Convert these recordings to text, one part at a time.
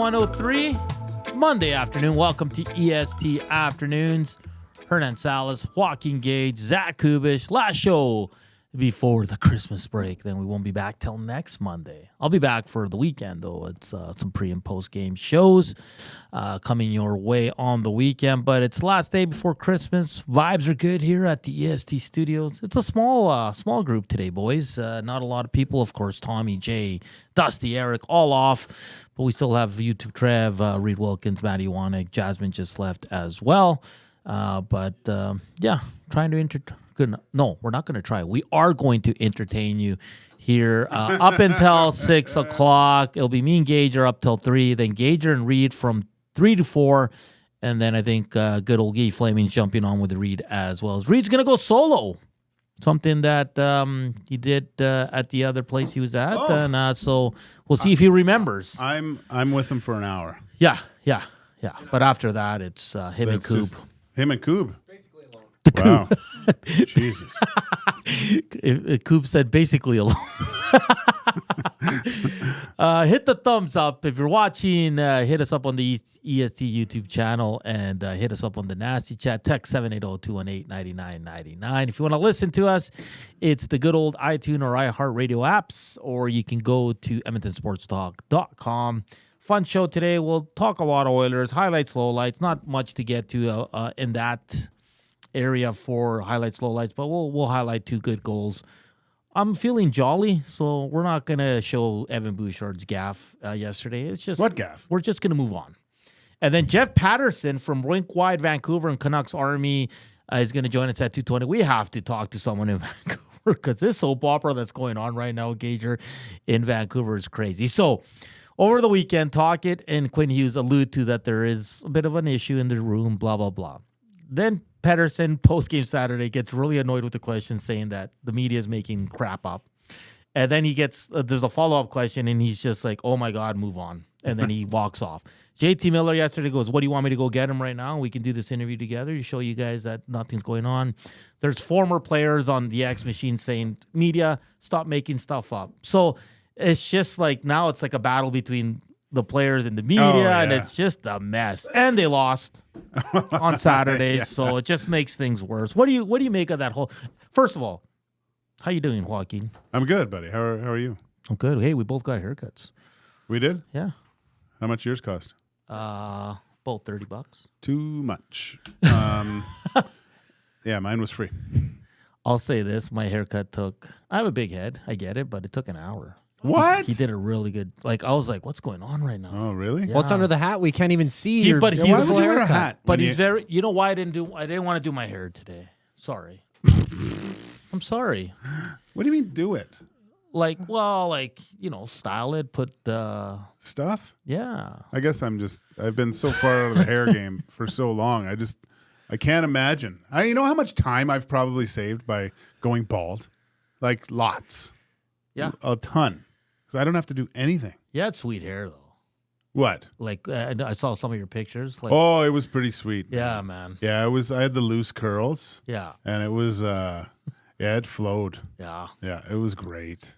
103, Monday afternoon. Welcome to EST Afternoons. Hernan Salas, Joaquin Gage, Zach Kubusch. Last show before the Christmas break. Then we won't be back till next Monday. I'll be back for the weekend, though. It's some pre- and post-game shows coming your way on the weekend. But it's the last day before Christmas. Vibes are good here at the EST studios. It's a small group today, boys. Not a lot of people. Of course, Tommy, Jay, Dusty, Eric, all off. But we still have YouTube Trev, Reed Wilkins, Matty Wanek. Jasmine just left as well. But trying to No, we're not going to try. We are going to entertain you here up until 6 o'clock. It'll be me and Gager up till 3. Then Gager and Reed from 3 to 4. And then I think good old Guy Flaming's jumping on with Reed as well. Reed's going to go solo. Something that he did at the other place he was at. Oh. And so we'll see if he remembers. I'm with him for an hour. Yeah. But after that, it's him and Coob. Him and Coob. Wow. Jesus. Coop said basically alone. Hit the thumbs up. If you're watching, hit us up on the EST YouTube channel and hit us up on the Nasty Chat. Text 780-218-9999. If you want to listen to us, it's the good old iTunes or iHeartRadio apps, or you can go to EdmontonSportsTalk.com. Fun show today. We'll talk a lot of Oilers, highlights, lowlights. Not much to get to in that area for highlights, lowlights, but we'll highlight 2 good goals. I'm feeling jolly, so we're not going to show Evan Bouchard's gaffe yesterday. It's just what gaffe? We're just going to move on. And then Jeff Paterson from Rink Wide Vancouver and Canucks Army is going to join us at 2:20. We have to talk to someone in Vancouver because this soap opera that's going on right now, Gager, in Vancouver is crazy. So over the weekend, Talkett and Quinn Hughes allude to that there is a bit of an issue in the room, blah, blah, blah. Then Paterson, post-game Saturday, gets really annoyed with the question saying that the media is making crap up. And then he gets, there's a follow-up question, and he's just like, oh, my God, move on. And then he walks off. JT Miller yesterday goes, what do you want me to go get him right now? We can do this interview together to show you guys that nothing's going on. There's former players on the X machine saying, media, stop making stuff up. So it's just like, now it's like a battle between the players and the media, and it's just a mess. And they lost on Saturday, so it just makes things worse. What do you make of that whole? First of all, how you doing, Joaquin? I'm good, buddy. How are you? I'm good. Hey, we both got haircuts. We did? Yeah. How much yours cost? Both $30. Too much. Yeah, mine was free. I'll say this: my haircut took. I have a big head. I get it, but it took an hour. What? He did a really good. Like I was like, "What's going on right now?" Oh, really? Yeah. What's under the hat? We can't even see. He's why would you wear a hat? But he's very. You know why I didn't want to do my hair today. Sorry. I'm sorry. What do you mean do it? Style it. Put stuff. Yeah. I guess I've been so far out of the hair game for so long. I can't imagine. You know how much time I've probably saved by going bald? Like lots. Yeah. A ton. So I don't have to do anything. You had sweet hair though. What? Like I saw some of your pictures. Like, oh, it was pretty sweet. Yeah, man. Yeah, I had the loose curls. Yeah. And it was it flowed. Yeah. Yeah, it was great.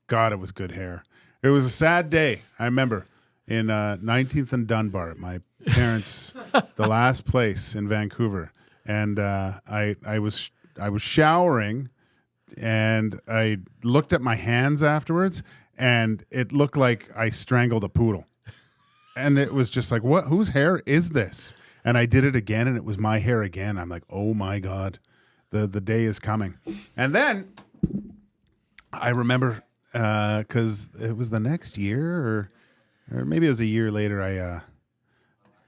God, it was good hair. It was a sad day. I remember in 19th and Dunbar at my parents' the last place in Vancouver, and I was showering. And I looked at my hands afterwards, and it looked like I strangled a poodle. And it was just like, what? Whose hair is this? And I did it again, and it was my hair again. I'm like, oh, my God, the day is coming. And then I remember, because it was the next year, or maybe it was a year later,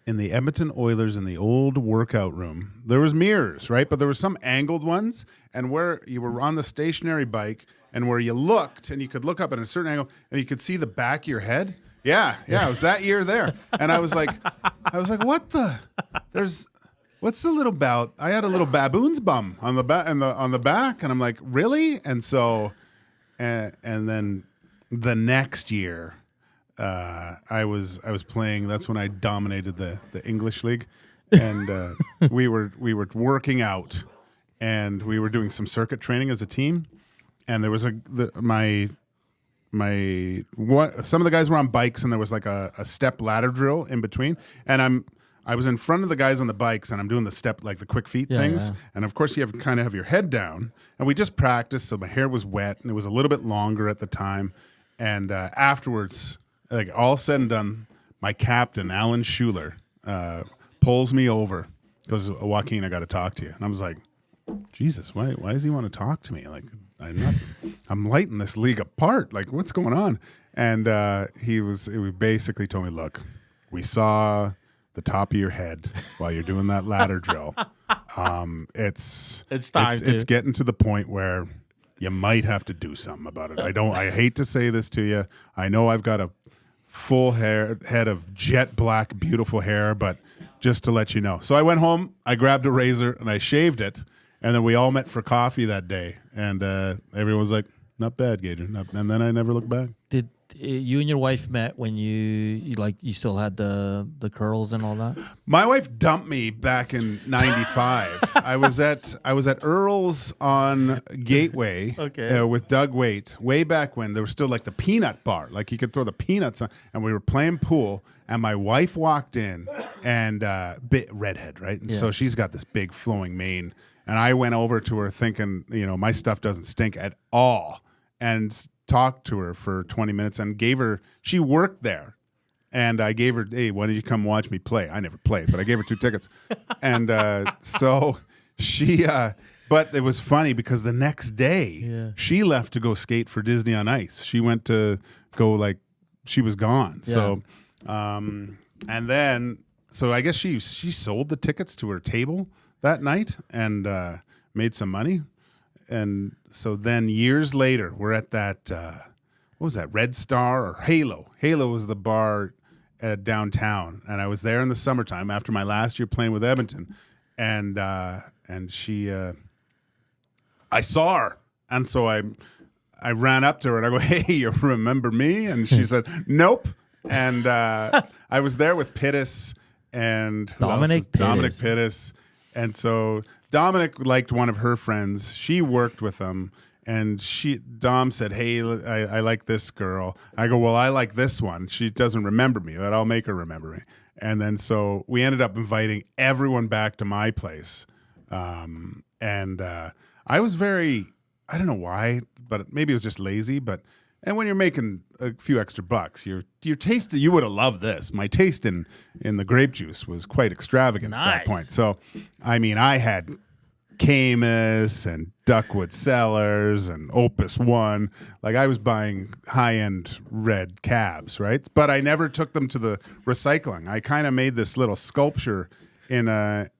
in the Edmonton Oilers in the old workout room, there was mirrors, right? But there were some angled ones, and where you were on the stationary bike and where you looked and you could look up at a certain angle and you could see the back of your head. Yeah, it was that year there. And I was like, what's the little bout? I had a little baboon's bum on the back on the back, and I'm like, really? And so, and then the next year, I was playing. That's when I dominated the English league, and we were working out, and we were doing some circuit training as a team. And there was my some of the guys were on bikes, and there was like a step ladder drill in between, and I was in front of the guys on the bikes, and I'm doing the step, like the quick feet things. Yeah. And of course, you have to kind of have your head down. And we just practiced, so my hair was wet, and it was a little bit longer at the time. And afterwards, like all said and done, my captain, Alan Schuler, pulls me over, goes, Joaquin, I got to talk to you. And I was like, Jesus, why does he want to talk to me? Like, I'm lighting this league apart. Like, what's going on? And he basically told me, look, we saw the top of your head while you're doing that ladder drill. It's time. It's getting to the point where you might have to do something about it. I hate to say this to you. I know I've got a full head of jet black, beautiful hair, but just to let you know. So I went home, I grabbed a razor, and I shaved it. And then we all met for coffee that day. And everyone was like, not bad, Gager. And then I never looked back. Did you and your wife met when you still had the curls and all that? My wife dumped me back in '95. I was at Earl's on Gateway with Doug Waite way back when there was still like the peanut bar, like you could throw the peanuts on, and we were playing pool. And my wife walked in, and redhead, right? And so she's got this big flowing mane, and I went over to her thinking, my stuff doesn't stink at all, and talked to her for 20 minutes and she worked there, and I gave her, hey, why don't you come watch me play? I never played, but I gave her 2 tickets. And so she, but it was funny because the next day she left to go skate for Disney on Ice. She went to go, she was gone. Yeah. So, and then, so I guess she sold the tickets to her table that night and made some money. And so then years later, we're at that, what was that, Red Star or Halo? Halo was the bar downtown. And I was there in the summertime after my last year playing with Edmonton. And she, I saw her. And so I ran up to her and I go, hey, you remember me? And she said, nope. And I was there with Pittis and Dominic Pittis. And so Dominic liked one of her friends. She worked with him, and Dom said, hey, I like this girl. I go, well, I like this one. She doesn't remember me, but I'll make her remember me. And then so we ended up inviting everyone back to my place. And I was I don't know why, but maybe it was just lazy, and when you're making a few extra bucks, your taste, you would have loved this. My taste in the grape juice was quite extravagant at that point. So, I mean, I had Camus and Duckwood Cellars and Opus One. Like, I was buying high-end red cabs, right? But I never took them to the recycling. I kind of made this little sculpture in my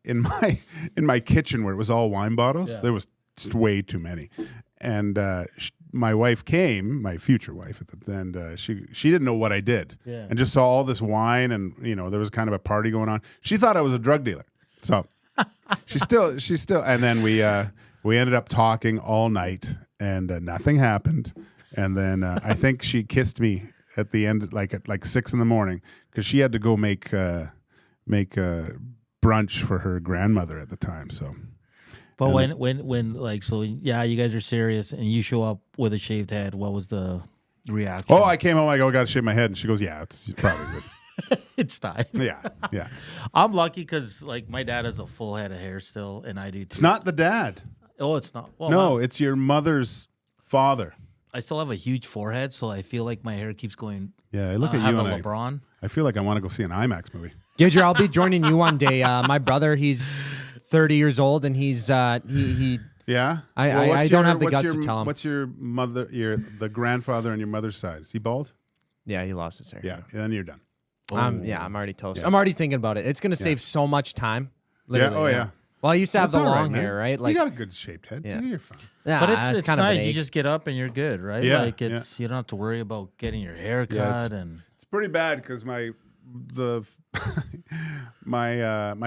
kitchen where it was all wine bottles. Yeah. There was way too many. And my wife came, my future wife, and she didn't know what I did, and just saw all this wine, and there was kind of a party going on. She thought I was a drug dealer, so she still, and then we ended up talking all night, and nothing happened, and then I think she kissed me at the end, at 6 a.m, because she had to go make brunch for her grandmother at the time, so. But you guys are serious and you show up with a shaved head, what was the reaction? Oh, I came home, I go, I got to shave my head. And she goes, yeah, it's probably good. It's time. Yeah. I'm lucky because, my dad has a full head of hair still, and I do too. It's not the dad. Oh, it's not? Well, no, it's your mother's father. I still have a huge forehead, so I feel like my hair keeps going. Yeah, I look at you and LeBron. I feel like I want to go see an IMAX movie. Gager, I'll be joining you one day. My brother, he's 30 years old, and he's he. Yeah, I don't have the guts to tell him. What's your mother? The grandfather on your mother's side. Is he bald? Yeah, he lost his hair. Yeah, then you're done. I'm already toast. Yeah. I'm already thinking about it. It's going to save so much time. Literally, yeah. Well, I used to have the long hair, right? You got a good shaped head. Yeah. You're fine. Yeah, but it's kind nice. Of you just get up and you're good, right? Yeah, you don't have to worry about getting your hair cut. It's pretty bad because my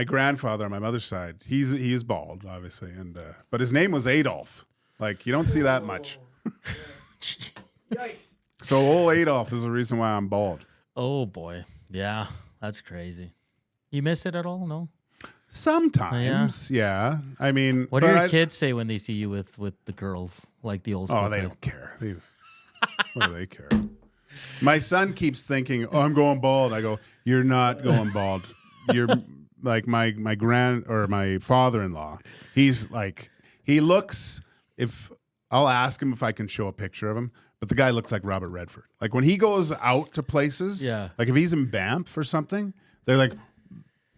grandfather on my mother's side, he is bald, obviously, and but his name was Adolf. You don't see that much. Yikes. So old Adolf is the reason why I'm bald. Oh boy, yeah, that's crazy. You miss it at all? No. Sometimes, yeah. I mean, what do your kids say when they see you with the girls, like the old school? Oh, they don't care. What do they care? My son keeps thinking, "Oh, I'm going bald." I go, "You're not going bald. You're like my father-in-law. He's like he looks. If I'll ask him if I can show a picture of him, but the guy looks like Robert Redford. Like when he goes out to places, like if he's in Banff or something, they're like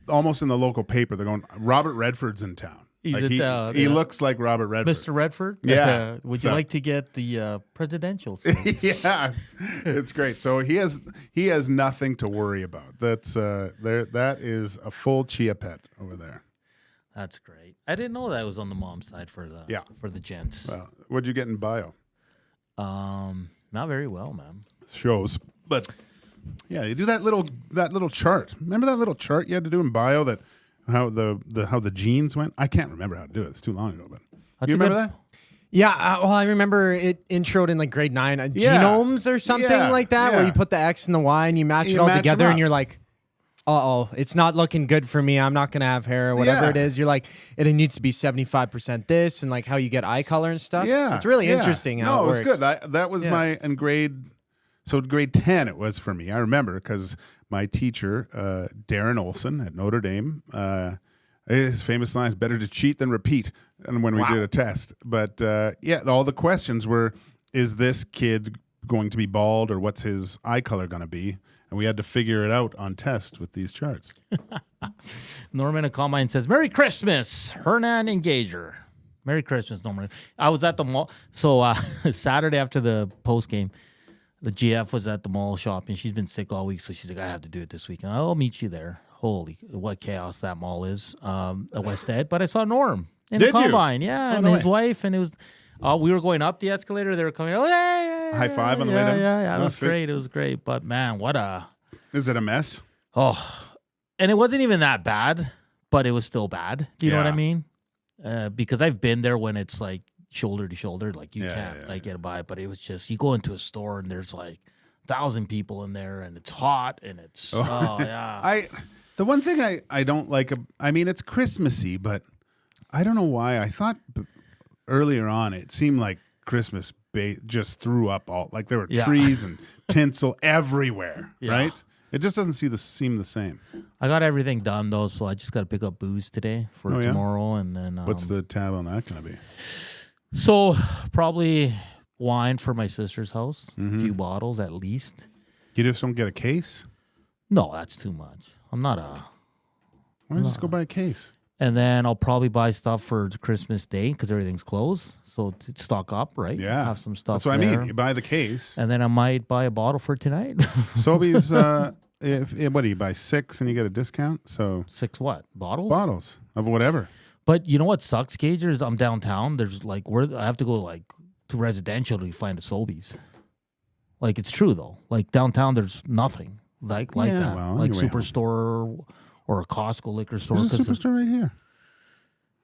almost in the local paper. They're going, Robert Redford's in town. He looks like Robert Redford. Mr. Redford? Yeah. Would you like to get the presidential? Yeah, it's great. So he has nothing to worry about. That is a full chia pet over there. That's great. I didn't know that was on the mom side for the gents. Well, what'd you get in bio? Not very well, man. Shows, but yeah, you do that little chart. Remember that little chart you had to do in bio that how the genes went? I can't remember how to do it. It's too long ago, but you remember that? Yeah, well, I remember it introed in like grade 9, genomes or something like that, where you put the X and the Y and you match it all together, and you're like, uh-oh, it's not looking good for me. I'm not going to have hair or whatever it is. You're like, it needs to be 75% this, and like how you get eye color and stuff. Yeah. It's really interesting how it works. No, it was good. That was my, in grade 10 it was for me. I remember because my teacher, Darren Olson at Notre Dame, his famous line is better to cheat than repeat. And when we did a test. But all the questions were, is this kid going to be bald or what's his eye color going to be? And we had to figure it out on test with these charts. Norman a comment says, Merry Christmas, Hernan and Gager. Merry Christmas, Norman. I was at the mall. So Saturday after the post game, the GF was at the mall shopping. She's been sick all week, so she's like, I have to do it this weekend. I'll meet you there. Holy, what chaos that mall is at West Ed. But I saw Norm in the combine. Yeah, and his wife. And it was, we were going up the escalator. They were coming, high five on the way down. Yeah, it was great. It was great. But man, is it a mess? Oh, and it wasn't even that bad, but it was still bad. Do you know what I mean? Because I've been there when it's like shoulder to shoulder, like you can't get by. But it was just, you go into a store and there's like 1,000 people in there and it's hot and it's, the one thing I don't like, I mean, it's Christmassy, but I don't know why. I thought earlier on it seemed like Christmas just threw up all, like there were trees and tinsel everywhere, right? It just doesn't seem the same. I got everything done though, so I just got to pick up booze today for tomorrow, and then what's the tab on that going to be? So probably wine for my sister's house, a few bottles at least. You just don't get a case? No, that's too much. I'm not a. Why don't you just go buy a case? And then I'll probably buy stuff for Christmas Day because everything's closed. So to stock up, right? Yeah. Have some stuff. That's what I mean. You buy the case. And then I might buy a bottle for tonight. Sobeys, what do you buy? 6 and you get a discount? So 6 what? Bottles? Bottles of whatever. But you know what sucks, Gage? Is I'm downtown. There's like I have to go like to residential to find a Sobeys. Like it's true though. Like downtown, there's nothing like that. Well, like Superstore or a Costco liquor store. There's a Superstore right here.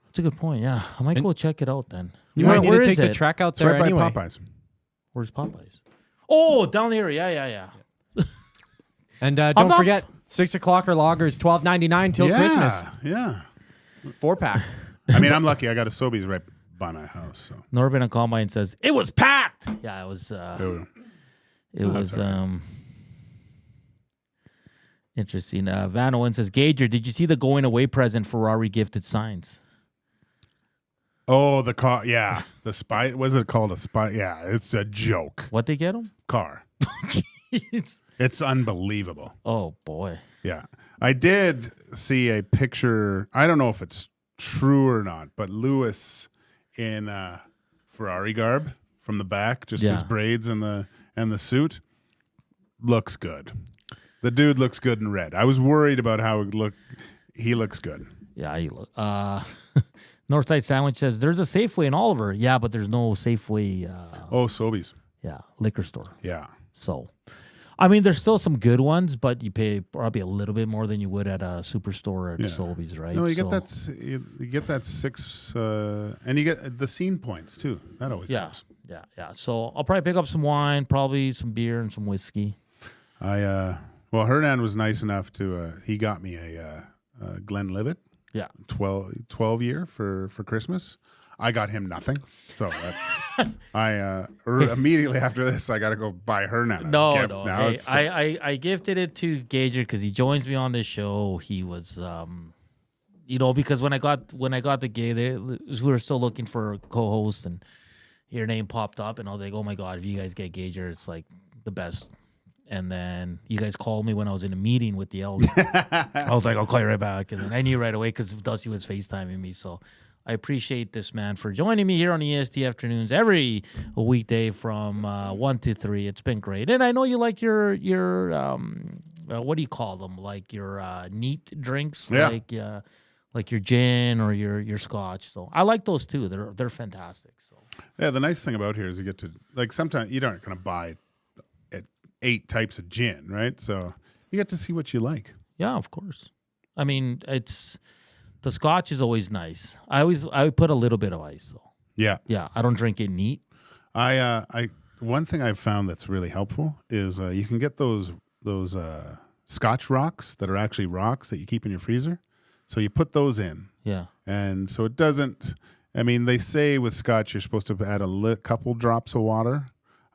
That's a good point. Yeah, I might go check it out then. You might need to take the track out there right anyway. by Popeyes. Where's Popeyes? Oh, down there. Yeah. And don't forget, 6 o'clock or loggers, $12.99 till Christmas. Yeah. 4-pack. I mean, I'm lucky. I got a Sobeys right by my house. So Norbin Combine says it was packed. Yeah, it was. It was interesting. Van Owen says, Gager, did you see the going away present Ferrari gifted signs? Oh, the car. Yeah. The spy. What is it called? A spy. Yeah. It's a joke. What they get them? Car. Jeez. It's unbelievable. Oh, boy. Yeah. I did see a picture. I don't know if it's true or not, but Lewis in Ferrari garb from the back, just his braids and the suit, looks good. The dude looks good in red. I was worried about how it looked. He looks good. Yeah, he look. Northside Sandwich says there's a Safeway in Oliver. Yeah, but there's no Safeway. Sobeys. Yeah, liquor store. Yeah. So, I mean, there's still some good ones, but you pay probably a little bit more than you would at a Superstore or Sobeys, right? No, you get that. You get that 6, and you get the scene points too. That always helps. Yeah. So I'll probably pick up some wine, probably some beer and some whiskey. Well, Hernan was nice enough to. He got me a Glenlivet. Yeah, 12 year for Christmas. I got him nothing. So that's immediately after this, I got to go buy Hernan. No. Hey, I gifted it to Gager because he joins me on this show. He was, because when I got the gig, we were still looking for a co-host, and your name popped up, and I was like, oh my god, if you guys get Gager, it's like the best. And then you guys called me when I was in a meeting with the Elks. I was like, I'll call you right back, and then I knew right away because Dusty was FaceTiming me. So I appreciate this man for joining me here on EST Afternoons every weekday from 1 to 3. It's been great. And I know you like your what do you call them? Like your neat drinks, like your gin or your scotch. So I like those too. They're fantastic. So yeah, the nice thing about here is you get to, like, sometimes you aren't going to buy 8 types of gin, right? So you get to see what you like. Yeah, of course. I mean, the scotch is always nice. I would put a little bit of ice though. Yeah. I don't drink it neat. One thing I've found that's really helpful is you can get those Scotch rocks that are actually rocks that you keep in your freezer. So you put those in. Yeah. And so it doesn't. I mean, they say with Scotch you're supposed to add a couple drops of water,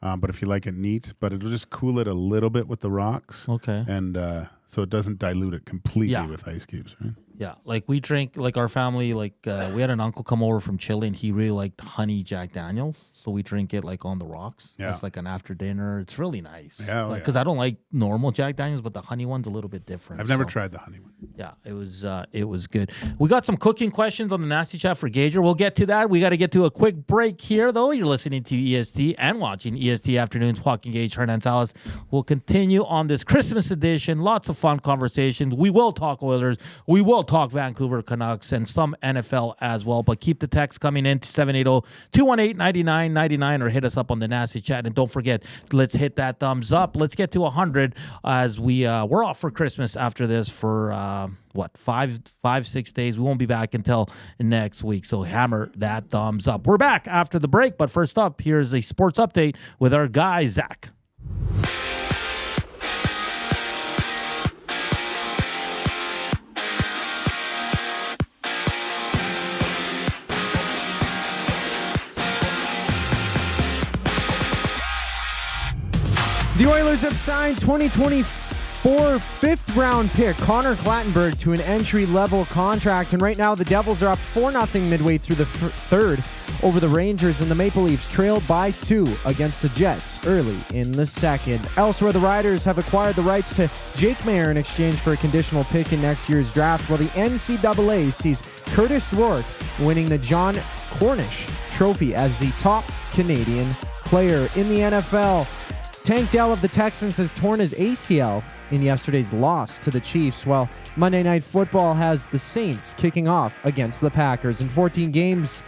but if you like it neat, but it'll just cool it a little bit with the rocks. Okay. And so it doesn't dilute it completely with ice cubes, right? Yeah, like we drink, like our family, like we had an uncle come over from Chile, and he really liked honey Jack Daniels, so we drink it like on the rocks. Yeah, it's like an after dinner. It's really nice. Yeah, because I don't like normal Jack Daniels, but the honey one's a little bit different. I've never tried the honey one. Yeah, it was good. We got some cooking questions on the Nasty Chat for Gager. We'll get to that. We got to get to a quick break here, though. You're listening to EST and watching EST Afternoons. Joaquin Gage, Hernan Salas. We'll continue on this Christmas edition. Lots of fun conversations. We will talk Oilers. We will talk Vancouver Canucks and some NFL as well. But keep the text coming in to 780-218-9999 or hit us up on the Nasty Chat. And don't forget, let's hit that thumbs up. Let's get to 100 as we're off for Christmas after this for 5-6 days. We won't be back until next week. So hammer that thumbs up. We're back after the break. But first up, here's a sports update with our guy, Zach. The Oilers have signed 2024 fifth-round pick Connor Clattenburg to an entry-level contract, and right now the Devils are up 4-0 midway through the third over the Rangers, and the Maple Leafs trailed by 2 against the Jets early in the second. Elsewhere, the Riders have acquired the rights to Jake Maier in exchange for a conditional pick in next year's draft, while the NCAA sees Curtis Rourke winning the John Cornish Trophy as the top Canadian player in the NFL. Tank Dell of the Texans has torn his ACL in yesterday's loss to the Chiefs, while Monday Night Football has the Saints kicking off against the Packers. In 14 games,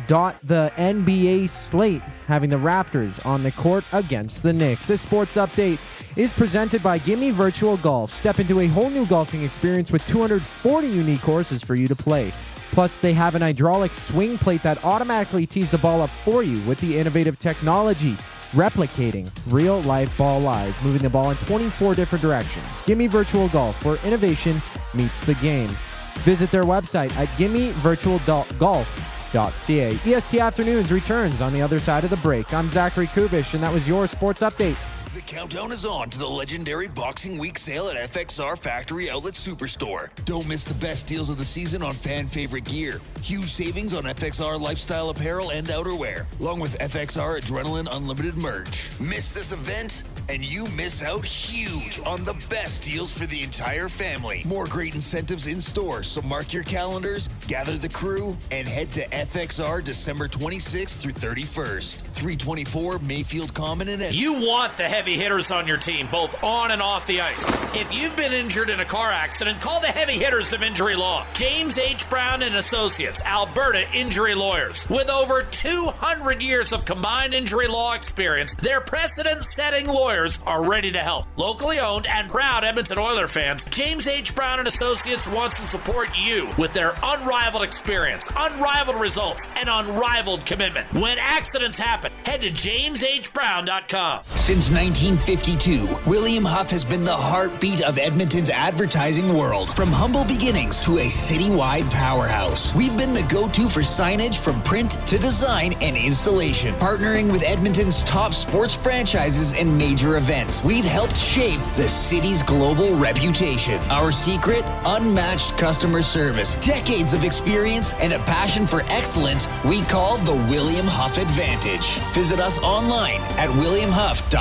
the NBA slate having the Raptors on the court against the Knicks. This sports update is presented by Gimme Virtual Golf. Step into a whole new golfing experience with 240 unique courses for you to play. Plus, they have an hydraulic swing plate that automatically tees the ball up for you with the innovative technology replicating real-life ball lies, moving the ball in 24 different directions. Gimme Virtual Golf, where innovation meets the game. Visit their website at gimmevirtualgolf.ca. EST Afternoons returns on the other side of the break. I'm Zachary Kubusch, and that was your sports update. The countdown is on to the legendary Boxing Week sale at FXR Factory Outlet Superstore. Don't miss the best deals of the season on fan favorite gear. Huge savings on FXR lifestyle apparel and outerwear, along with FXR Adrenaline Unlimited merch. Miss this event, and you miss out huge on the best deals for the entire family. More great incentives in store, so mark your calendars, gather the crew, and head to FXR December 26th through 31st. 324 Mayfield Common in Edmonton. You want the heavy hitters on your team, both on and off the ice. If you've been injured in a car accident, call the heavy hitters of injury law. James H. Brown and Associates, Alberta Injury Lawyers. With over 200 years of combined injury law experience, their precedent-setting lawyers are ready to help. Locally owned and proud Edmonton Oilers fans, James H. Brown and Associates wants to support you with their unrivaled experience, unrivaled results, and unrivaled commitment. When accidents happen, head to jameshbrown.com. Since 1952, William Huff has been the heartbeat of Edmonton's advertising world. From humble beginnings to a citywide powerhouse, we've been the go-to for signage from print to design and installation. Partnering with Edmonton's top sports franchises and major events, we've helped shape the city's global reputation. Our secret? Unmatched customer service, decades of experience, and a passion for excellence we call the William Huff Advantage. Visit us online at williamhuff.com.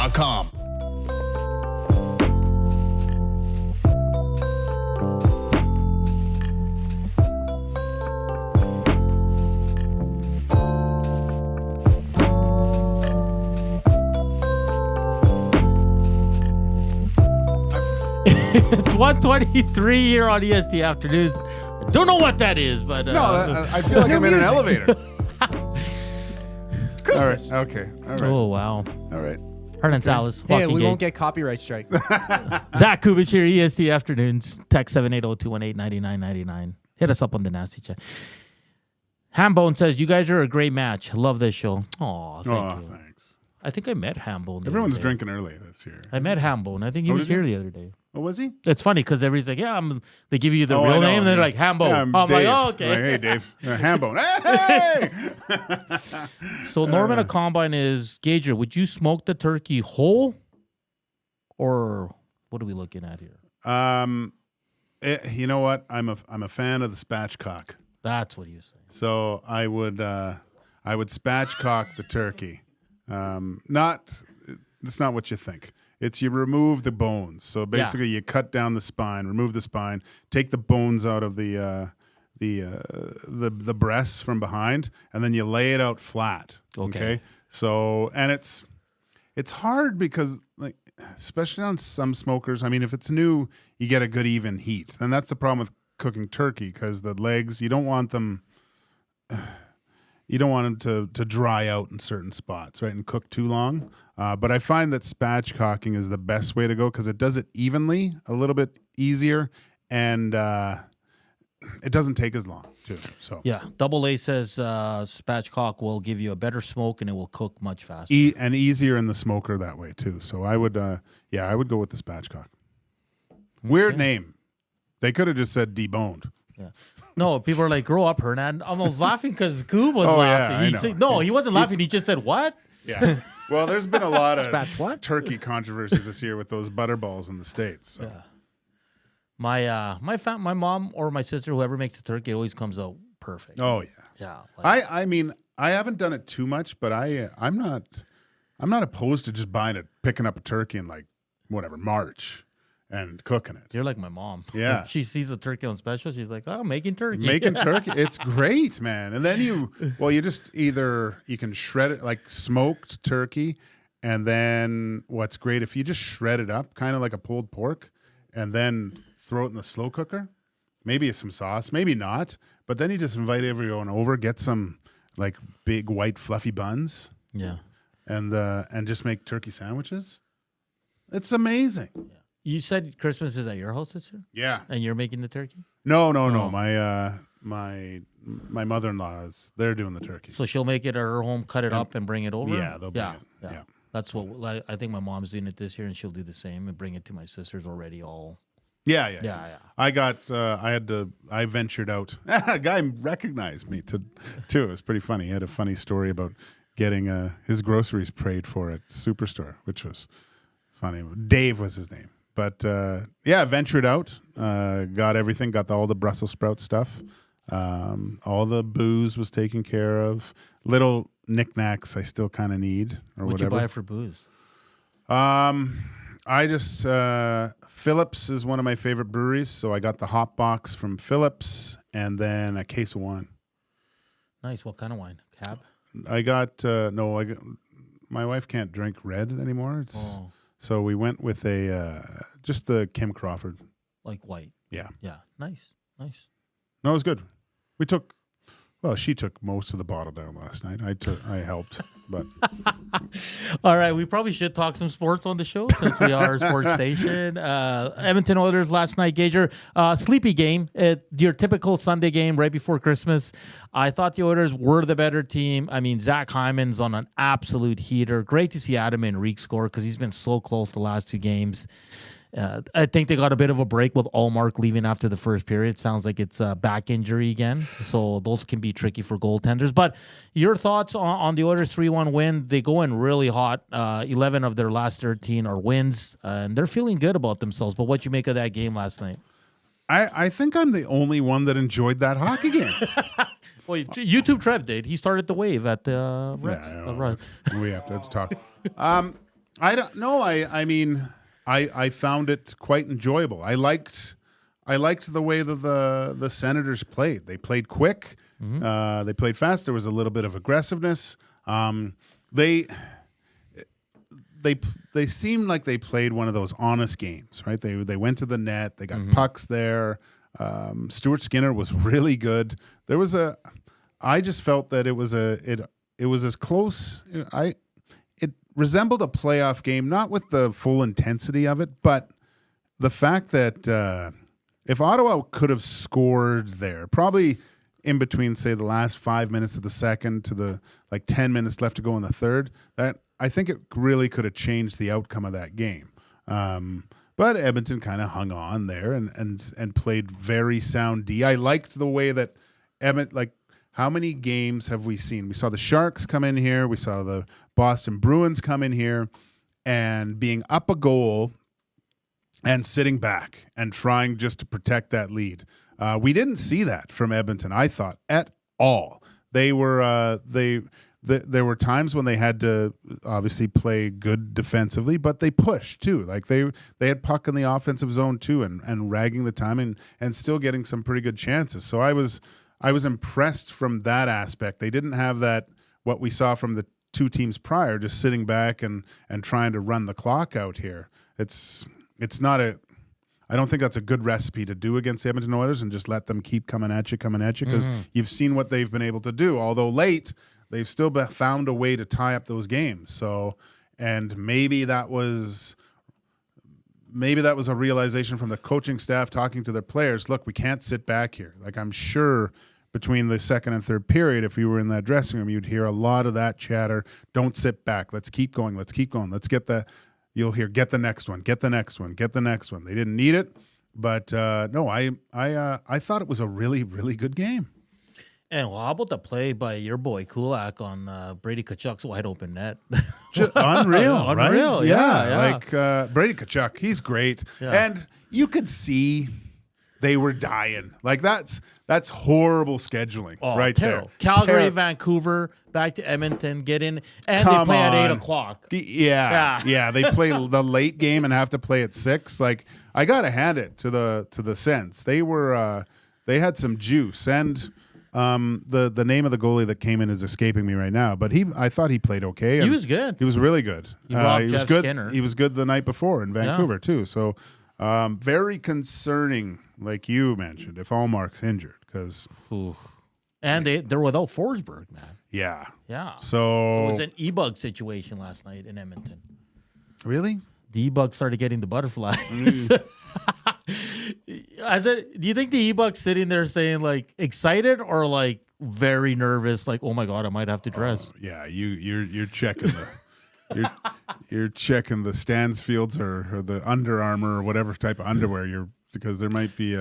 It's 1:23 here on EST Afternoons. I don't know what that is, but I feel like I'm in an elevator. Christmas. All right. Okay. All right. oh wow. All right. Hernan Salas, Hey, Joaquin we Gage. won't get copyright strike. Zach Kubusch here, EST Afternoons. Text 780-218-9999. Hit us up on the nasty chat. Hambone says, you guys are a great match. Love this show. Aw, thank you. Thanks. I think I met Hambone. Everyone's drinking early this year. I met Hambone. I think he was did you? here the other day. Oh, was he? It's funny because everybody's like, yeah, they give you the Oh, I real know, name, and they're yeah. like, Hambone. Yeah, I'm like, Dave. oh, okay. Like, hey, Dave. Hambone. Hey! So Norman a Combine is, Gager, would you smoke the turkey whole? Or what are we looking at here? You know what? I'm a fan of the spatchcock. That's what you say. So I would spatchcock the turkey. It's not what you think. It's you remove the bones. So basically, you cut down the spine, remove the spine, take the bones out of the breasts from behind, and then you lay it out flat. Okay. So and it's hard because like especially on some smokers. I mean, if it's new, you get a good even heat, and that's the problem with cooking turkey because the legs you don't want them. You don't want them to dry out in certain spots, right, and cook too long. But I find that spatchcocking is the best way to go because it does it evenly, a little bit easier, and it doesn't take as long, too. So Yeah. Double A says spatchcock will give you a better smoke and it will cook much faster. and easier in the smoker that way, too. So I would go with the spatchcock. Weird name. They could have just said deboned. Yeah. No, people are like, grow up, Hernan. I was laughing because Goob was Oh, laughing. yeah, I He know. said, no, he wasn't laughing. He just said, what? Yeah. Well, there's been a lot Spatch of what? turkey controversies this year with those butterballs in the States. So. Yeah. My mom or my sister, whoever makes the turkey, it always comes out perfect. Oh, yeah. Yeah. Like, I mean, I haven't done it too much, but I'm not opposed to just picking up a turkey in like whatever March and cooking it. you're like my mom. Yeah. She sees the turkey on special. She's like, oh, making turkey. Making turkey, it's great, man. And then you can shred it like smoked turkey, and then what's great if you just shred it up, kind of like a pulled pork, and then throw it in the slow cooker. Maybe some sauce, maybe not, but then you just invite everyone over, get some like big white fluffy buns. Yeah. And just make turkey sandwiches. It's amazing. You said Christmas is at your house this year? Yeah. And you're making the turkey? No. My mother-in-law's they're doing the turkey. So she'll make it at her home, cut it up, and bring it over? Yeah, they'll bring it. Yeah. That's what I think my mom's doing it this year, and she'll do the same and bring it to my sisters already all. Yeah. I ventured out. A guy recognized me too. It was pretty funny. He had a funny story about getting his groceries paid for at Superstore, which was funny. Dave was his name. But ventured out, got everything, got all the Brussels sprout stuff. All the booze was taken care of. Little knickknacks I still kind of need or What'd whatever. you buy for booze? I just Phillips is one of my favorite breweries, so I got the hot box from Phillips and then a case of wine. Nice. What kind of wine? Cab? I got my wife can't drink red anymore. So we went with just the Kim Crawford. Like white. Yeah. Yeah. Nice. No, it was good. We took Well, she took most of the bottle down last night. I helped, but all right, we probably should talk some sports on the show since we are a sports station. Edmonton Oilers last night, Gager, sleepy game. Your typical Sunday game right before Christmas. I thought the Oilers were the better team. I mean, Zach Hyman's on an absolute heater. Great to see Adam and Rink score because he's been so close the last 2 games. I think they got a bit of a break with Allmark leaving after the first period. Sounds like it's a back injury again. So those can be tricky for goaltenders. But your thoughts on the Oilers 3-1 win? They go in really hot. 11 of their last 13 are wins. And they're feeling good about themselves. But what you make of that game last night? I think I'm the only one that enjoyed that hockey game. Well, YouTube Trev did. He started the wave at the Rex. Yeah, Right. We have to talk. I don't know. I found it quite enjoyable. I liked the way that the Senators played. They played quick. They played fast. There was a little bit of aggressiveness. They seemed like they played one of those honest games, right? They went to the net. They got pucks there. Stuart Skinner was really good. I just felt that it was as close. It resembled a playoff game, not with the full intensity of it, but the fact that if Ottawa could have scored there, probably in between, say, the last 5 minutes of the second to the 10 minutes left to go in the third, that I think it really could have changed the outcome of that game. But Edmonton kind of hung on there and played very sound D. I liked the way that Edmonton, how many games have we seen? We saw the Sharks come in here. We saw the Boston Bruins come in here and being up a goal and sitting back and trying just to protect that lead. We didn't see that from Edmonton, I thought, at all. They were there were times when they had to obviously play good defensively, but they pushed too. They had puck in the offensive zone too and ragging the time and still getting some pretty good chances. So I was impressed from that aspect. They didn't have that, what we saw from the 2 teams prior, just sitting back and trying to run the clock out here. It's not I don't think that's a good recipe to do against the Edmonton Oilers and just let them keep coming at you, because you've seen what they've been able to do. Although late, they've still found a way to tie up those games. So, and maybe that was a realization from the coaching staff talking to their players. Look, we can't sit back here. I'm sure between the second and third period, if you were in that dressing room, you'd hear a lot of that chatter. Don't sit back. Let's keep going. Let's keep going. You'll hear, get the next one, get the next one, get the next one. They didn't need it, but no, I thought it was a really, really good game. And how about the play by your boy Kulak on Brady Tkachuk's wide open net? Just unreal, right? Unreal, yeah. Brady Tkachuk, he's great. Yeah. And you could see they were dying. That's horrible scheduling right there. Calgary, Vancouver, back to Edmonton, get in, and they play at 8 o'clock. Yeah. They play the late game and have to play at 6. I gotta hand it to the Sens. They were they had some juice, and the name of the goalie that came in is escaping me right now. But I thought he played okay. He was good. He was really good. He was good. Skinner. He was good the night before in Vancouver too. So very concerning, like you mentioned, if Allmark's injured, because and they're without Forsberg, man. Yeah. So it was an EBUG situation last night in Edmonton. Really? The EBUG started getting the butterflies. Do you think the EBUG's sitting there saying excited or very nervous, oh my God, I might have to dress? Yeah, you're checking you're checking the Stansfields or the Under Armour or whatever type of underwear because there might be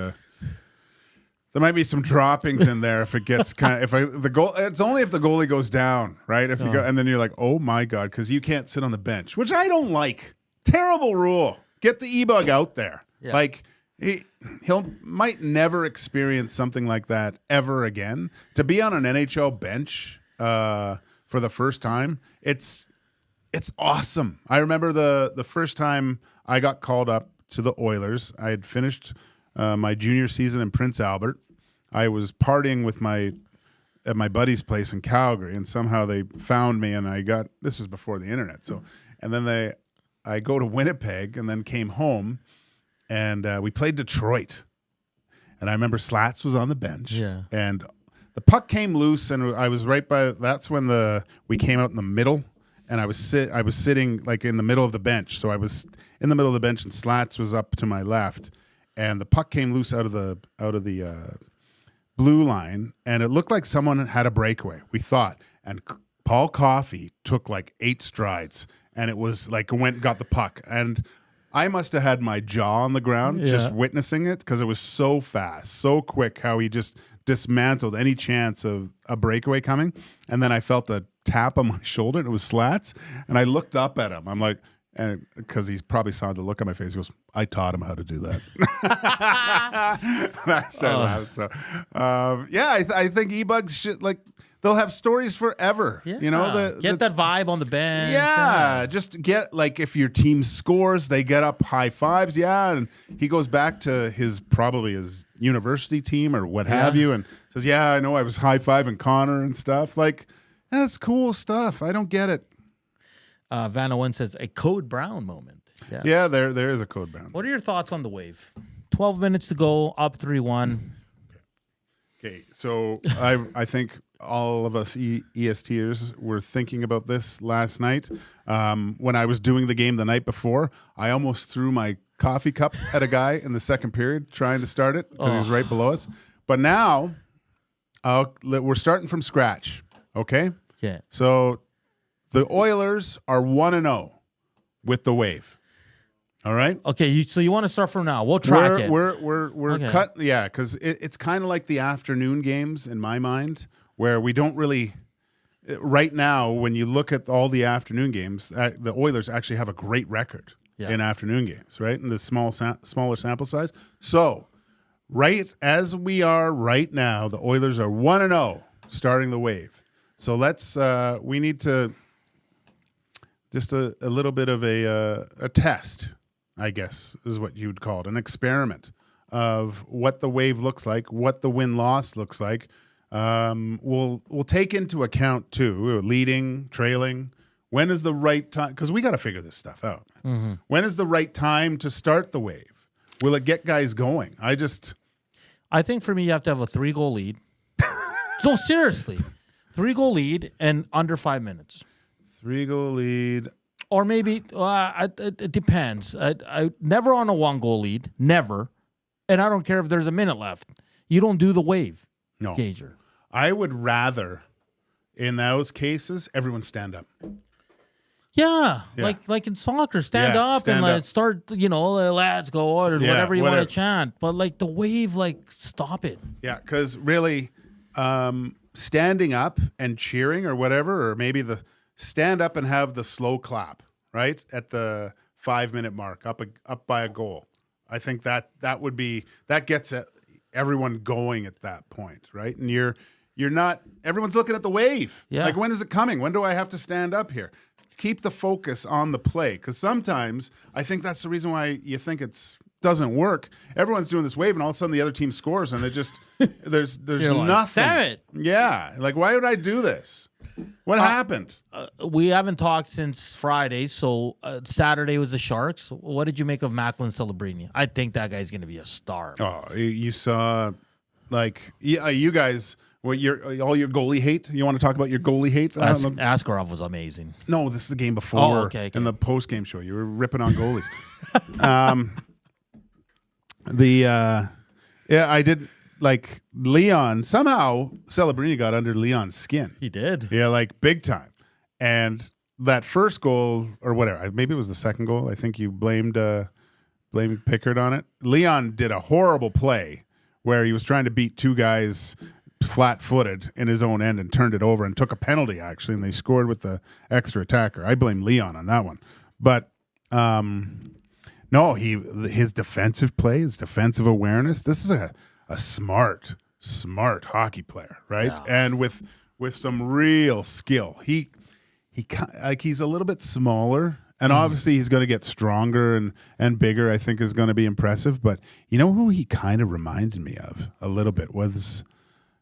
some droppings in there if it gets the goal. It's only if the goalie goes down, right? If you go and then you're like, oh my God, because you can't sit on the bench, which I don't like. Terrible rule. Get the EBUG out there. Yeah. He'll might never experience something like that ever again. To be on an NHL bench for the first time, it's awesome. I remember the first time I got called up to the Oilers. I had finished my junior season in Prince Albert. I was partying at my buddy's place in Calgary, and somehow they found me, and this was before the internet. So, and then I go to Winnipeg, and then came home, and we played Detroit. And I remember Slats was on the bench, and the puck came loose, and I was right by. That's when we came out in the middle, and I was sitting like in the middle of the bench. So I was in the middle of the bench, and Slats was up to my left, and the puck came loose out of the blue line, and it looked like someone had a breakaway. We thought, and Paul Coffey took like 8 strides, and it was like got the puck, and I must have had my jaw on the ground just witnessing it because it was so fast, so quick how he just dismantled any chance of a breakaway coming. And then I felt a tap on my shoulder, and it was Slats, and I looked up at him. I'm like, and because he probably saw the look on my face, he goes, "I taught him how to do that." And I started laughing. So, I think EBUGs should they'll have stories forever. Yeah. You know, get that vibe on the bench. Yeah, just get if your team scores, they get up high fives. Yeah, and he goes back to his university team or what have you, and says, "Yeah, I know, I was high fiving Connor and stuff." That's cool stuff. I don't get it. Van Owen says a Code Brown moment. Yeah, there is a Code Brown. What are your thoughts on the Wave? 12 minutes to go, up 3-1. Okay, so I think all of us ESTers were thinking about this last night. When I was doing the game the night before, I almost threw my coffee cup at a guy in the second period trying to start it because he was right below us. But now we're starting from scratch, okay? Yeah. So the Oilers are 1-0 with the Wave. All right. Okay. So you want to start from now? We'll track it. We're cut. Yeah, because it's kind of like the afternoon games in my mind, where we don't really. Right now, when you look at all the afternoon games, the Oilers actually have a great record in afternoon games, right? In the smaller sample size. So, right as we are right now, the Oilers are 1-0 starting the Wave. So we need to just a little bit of a test, I guess, is what you'd call it, an experiment of what the Wave looks like, what the win-loss looks like. We'll take into account, too, leading, trailing. When is the right time? Because we got to figure this stuff out. Mm-hmm. When is the right time to start the Wave? Will it get guys going? I think for me, you have to have a 3-goal lead. So seriously, 3-goal lead and under 5 minutes. 3-goal lead. Or maybe it depends. I never on a 1-goal lead, never. And I don't care if there's a minute left. You don't do the Wave. No. Gager. I would rather, in those cases, everyone stand up. Yeah. Like in soccer, stand up and let's start, let's go Oilers, whatever you want to chant. But the Wave, stop it. Yeah, because really, standing up and cheering or whatever, or maybe stand up and have the slow clap, right? At the 5-minute mark, up by a goal. I think that gets everyone going at that point, right? And you're not, everyone's looking at the Wave. Yeah. When is it coming? When do I have to stand up here? Keep the focus on the play. Because sometimes I think that's the reason why you think doesn't work. Everyone's doing this Wave and all of a sudden the other team scores and it just, there's nothing. Damn it. Yeah. Why would I do this? What happened? We haven't talked since Friday, so Saturday was the Sharks. What did you make of Macklin Celebrini? I think that guy's going to be a star. Oh, you saw, you guys, all your goalie hate? You want to talk about your goalie hate? Askarov was amazing. No, this is the game before. Okay. In the post-game show. You were ripping on goalies. I did. Leon, somehow Celebrini got under Leon's skin. He did. Yeah, big time. And that first goal, or whatever, maybe it was the second goal. I think you blamed Pickard on it. Leon did a horrible play where he was trying to beat two guys flat-footed in his own end and turned it over and took a penalty, actually, and they scored with the extra attacker. I blame Leon on that one. But, no, his defensive play, his defensive awareness, this is a smart hockey player, right? Yeah. And with some real skill. He's a little bit smaller, and obviously he's going to get stronger and bigger. I think is going to be impressive. But you know who he kind of reminded me of a little bit was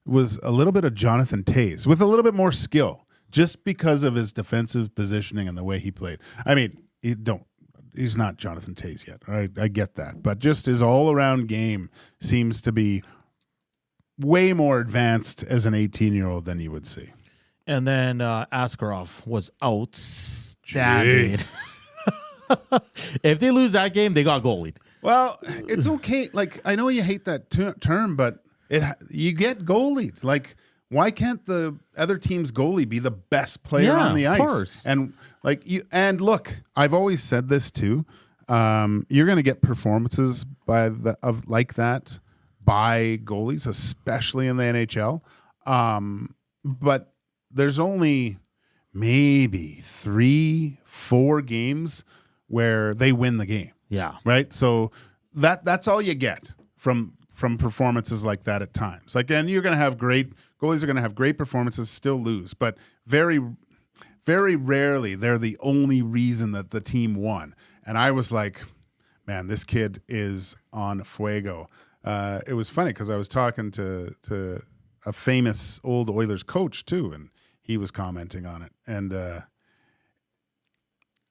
a little bit of Jonathan Toews with a little bit more skill, just because of his defensive positioning and the way he played. I mean, he's not Jonathan Toews yet. I get that. But just his all-around game seems to be way more advanced as an 18-year-old than you would see. And then Askarov was outstanding. If they lose that game, they got goalied. Well, it's okay. Like, I know you hate that term, but you get goalied. Like, why can't the other team's goalie be the best player on the ice? Course. And look, I've always said this too. You're going to get performances like that by goalies, especially in the NHL. But there's only maybe 3-4 games where they win the game. Yeah. Right. So that's all you get from performances like that at times. Like, and you're going to have goalies are going to have great performances, still lose, but very, very rarely they're the only reason that the team won. And I was like, man, this kid is on fuego. It was funny because I was talking to a famous old Oilers coach too, and he was commenting on it. And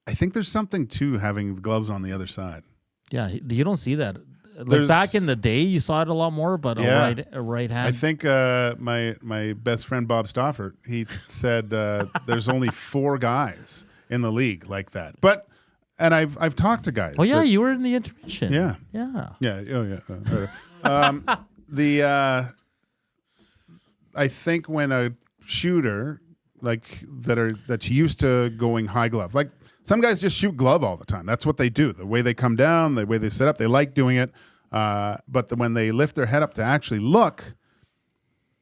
I think there's something to having the gloves on the other side. Yeah, you don't see that. Like back in the day, you saw it a lot more, but a right hand. I think my best friend Bob Stoffert, he said there's only 4 guys in the league like that. But I've talked to guys. Oh yeah, you were in the intermission. Yeah. Oh yeah. I think when a shooter that's used to going high glove, like some guys just shoot glove all the time. That's what they do. The way they come down, the way they set up, they like doing it. But when they lift their head up to actually look,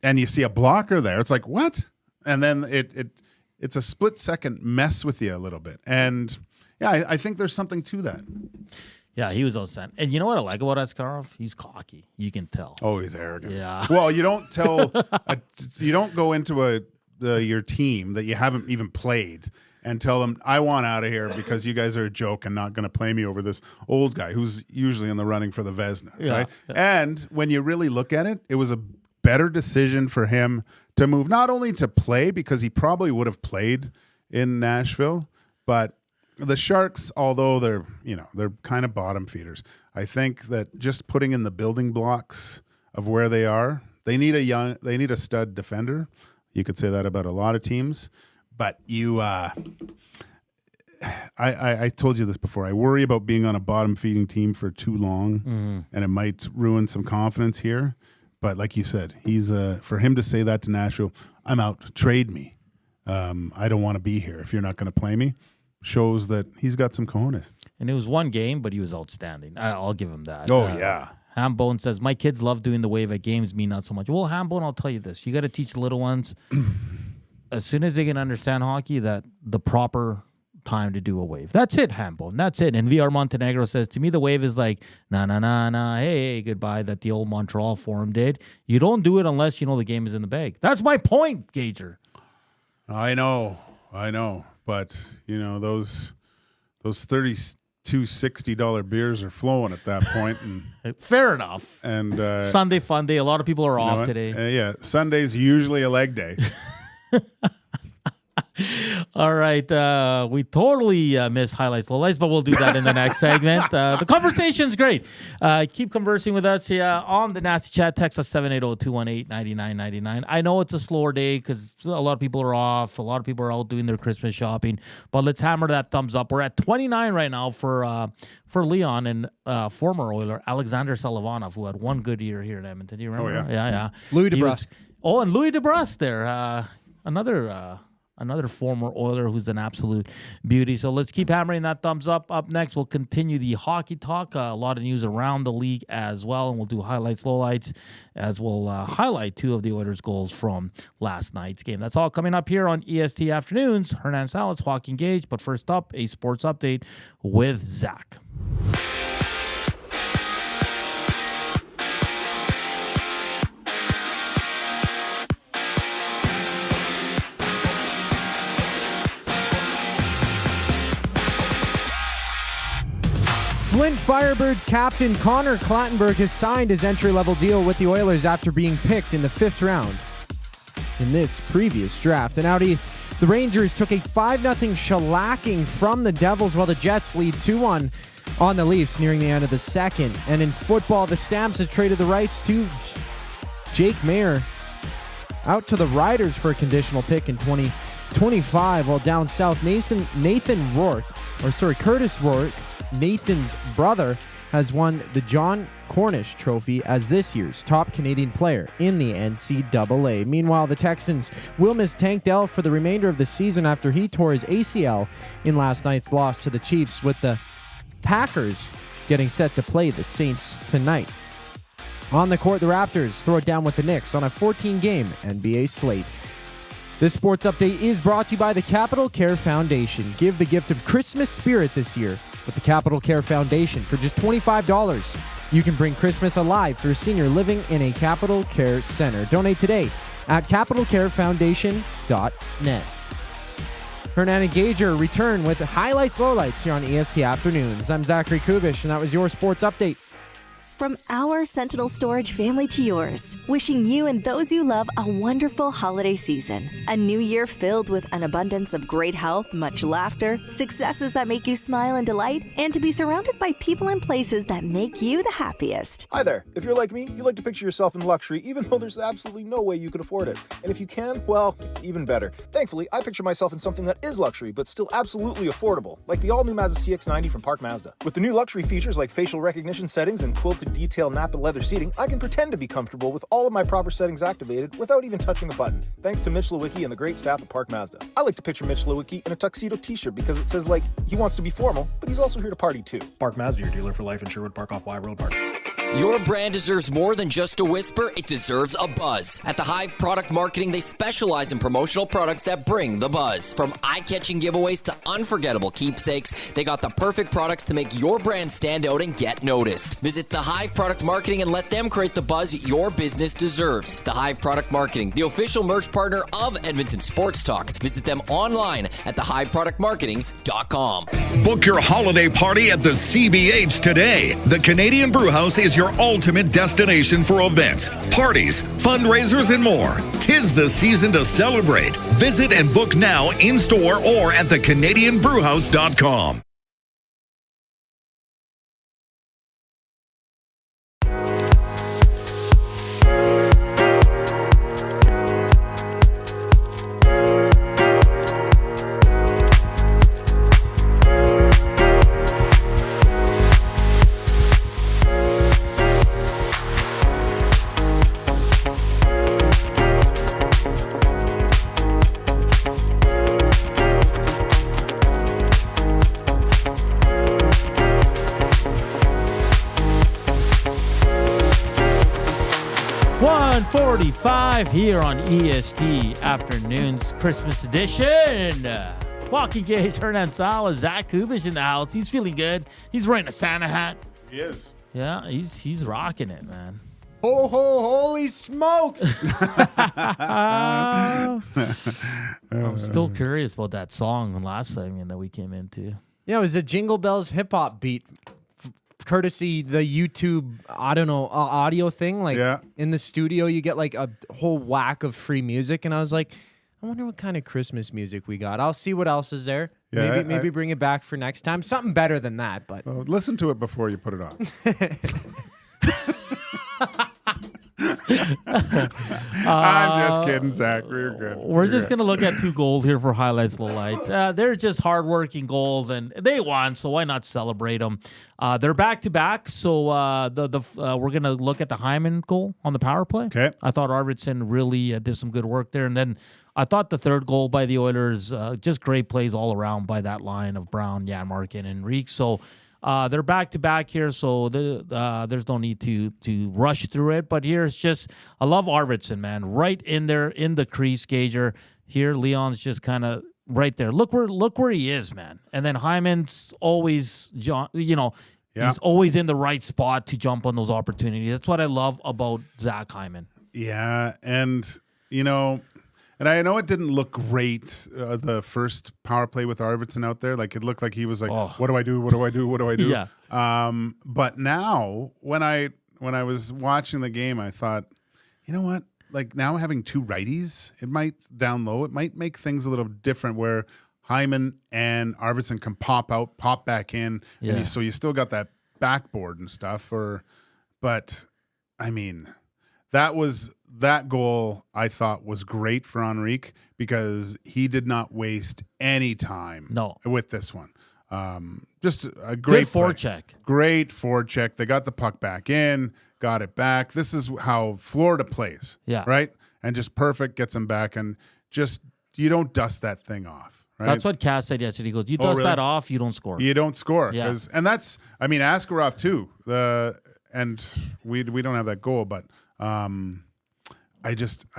and you see a blocker there, it's like, what? And then it's a split second mess with you a little bit. And yeah, I think there's something to that. Yeah, he was outstanding. And you know what I like about Askarov? He's cocky. You can tell. Oh, he's arrogant. Yeah. Well, you don't you don't go into your team that you haven't even played and tell them, I want out of here because you guys are a joke and not going to play me over this old guy who's usually in the running for the Vezina, right? Yeah. And when you really look at it, it was a better decision for him to move, not only to play, because he probably would have played in Nashville, but the Sharks, although they're kind of bottom feeders, I think that just putting in the building blocks of where they are, they need a stud defender. You could say that about a lot of teams. But I told you this before. I worry about being on a bottom-feeding team for too long, and it might ruin some confidence here. But like you said, he's for him to say that to Nashville, I'm out, trade me. I don't want to be here if you're not going to play me, shows that he's got some cojones. And it was one game, but he was outstanding. I'll give him that. Oh, yeah. Hambone says, my kids love doing the wave at games, me not so much. Well, Hambone, I'll tell you this. You got to teach the little ones as soon as they can understand hockey, that the proper time to do a wave. That's it, Hambone. That's it. And VR Montenegro says, to me, the wave is like, nah, hey, goodbye, that the old Montreal Forum did. You don't do it unless you know the game is in the bag. That's my point, Gager. I know. But, those $32 $60 beers are flowing at that point. And, fair enough. And Sunday fun day. A lot of people are off today. Yeah, Sunday's usually a leg day. All right. We totally missed highlights, lowlights, but we'll do that in the next segment. The conversation's great. Keep conversing with us here on the Nasty Chat. Text us 780-218-9999. I know it's a slower day because a lot of people are off. A lot of people are out doing their Christmas shopping. But let's hammer that thumbs up. We're at 29 right now for Leon and former Oiler Alexander Selivanov, who had one good year here in Edmonton. Do you remember? Oh, yeah. Yeah. Louis DeBrusk. And Louis DeBrusk there. Another former Oiler who's an absolute beauty. So let's keep hammering that thumbs up. Up next, we'll continue the hockey talk. A lot of news around the league as well. And we'll do highlights, lowlights, as we'll highlight 2 of the Oilers' goals from last night's game. That's all coming up here on EST Afternoons. Hernan Salas, Joaquin Gage. But first up, a sports update with Zach. Flint Firebirds captain Connor Clattenburg has signed his entry-level deal with the Oilers after being picked in the 5th round in this previous draft. And out east, the Rangers took a 5-0 shellacking from the Devils while the Jets lead 2-1 on the Leafs nearing the end of the second. And in football, the Stamps have traded the rights to Jake Mayer out to the Riders for a conditional pick in 2025, while down south, Curtis Rourke, Nathan's brother, has won the John Cornish Trophy as this year's top Canadian player in the NCAA. Meanwhile, the Texans will miss Tank Dell for the remainder of the season after he tore his ACL in last night's loss to the Chiefs, with the Packers getting set to play the Saints tonight. On the court, the Raptors throw it down with the Knicks on a 14-game NBA slate. This sports update is brought to you by the Capital Care Foundation. Give the gift of Christmas spirit this year with the Capital Care Foundation for just $25. You can bring Christmas alive through senior living in a Capital Care Center. Donate today at capitalcarefoundation.net. Hernan and Gager return with highlights, lowlights here on EST Afternoons. I'm Zachary Kubusch, and that was your sports update. From our Sentinel Storage family to yours, wishing you and those you love a wonderful holiday season. A new year filled with an abundance of great health, much laughter, successes that make you smile and delight, and to be surrounded by people and places that make you the happiest. Hi there. If you're like me, you like to picture yourself in luxury, even though there's absolutely no way you could afford it. And if you can, well, even better. Thankfully, I picture myself in something that is luxury, but still absolutely affordable, like the all-new Mazda CX-90 from Park Mazda. With the new luxury features like facial recognition settings and quilted detail Napa leather seating, I can pretend to be comfortable with all of my proper settings activated without even touching the button, thanks to Mitch Lewicki and the great staff at Park Mazda. I like to picture Mitch Lewicki in a tuxedo t-shirt because it says, like, he wants to be formal, but he's also here to party too. Park Mazda, your dealer for life in Sherwood Park off Y Road Park. Your brand deserves more than just a whisper, it deserves a buzz. At the Hive Product Marketing, they specialize in promotional products that bring the buzz. From eye-catching giveaways to unforgettable keepsakes, they got the perfect products to make your brand stand out and get noticed. Visit the Hive Product Marketing and let them create the buzz your business deserves. The Hive Product Marketing, the official merch partner of Edmonton Sports Talk. Visit them online at thehiveproductmarketing.com. Book your holiday party at the CBH today. The Canadian Brewhouse is your ultimate destination for events, parties, fundraisers, and more. 'Tis the season to celebrate. Visit and book now in-store or at thecanadianbrewhouse.com. .45 here on EST Afternoons Christmas edition. Joaquin Gage, Hernan Salas, Zach Kubusch in the house. He's feeling good. He's wearing a Santa hat. He is. Yeah, he's rocking it, man. Ho, ho, holy smokes! I'm still curious about that song last segment that we came into. Yeah, it was a Jingle Bells hip-hop beat. Courtesy the YouTube, audio thing. Like in the studio, you get like a whole whack of free music. And I was like, I wonder what kind of Christmas music we got. I'll see what else is there. Yeah, maybe bring it back for next time. Something better than that. But listen to it before you put it on. I'm just kidding, Zach. We're good. We're just going to look at two goals here for highlights, lowlights. They're just hardworking goals, and they won, so why not celebrate them? They're back-to-back, so we're going to look at the Hyman goal on the power play. Okay. I thought Arvidsson really did some good work there, and then I thought the third goal by the Oilers, just great plays all around by that line of Brown, Janmark, and Rink. So they're back-to-back here, so there's no need to rush through it. But here's just, I love Arvidsson, man. Right in there in the crease, Gager. Here, Leon's just kind of right there. Look where he is, man. And then Hyman's always, he's always in the right spot to jump on those opportunities. That's what I love about Zach Hyman. Yeah, and, and I know it didn't look great, the first power play with Arvidsson out there. Like, it looked like he was like, what do I do? What do I do? What do I do? Yeah. But now, when I was watching the game, I thought, you know what? Like, now having two righties, it might, down low, it might make things a little different where Hyman and Arvidsson can pop out, pop back in. Yeah. And so you still got that backboard and stuff. But, I mean, that goal I thought was great for Henrique because he did not waste any time with this one. Just a great forecheck. Great forecheck. They got the puck back in, got it back. This is how Florida plays. Yeah. Right? And just perfect, gets him back, and just you don't dust that thing off. Right? That's what Cass said yesterday. He goes, you dust that off, you don't score. You don't score. Yeah. And that's, I mean, Askarov too. And we don't have that goal, but I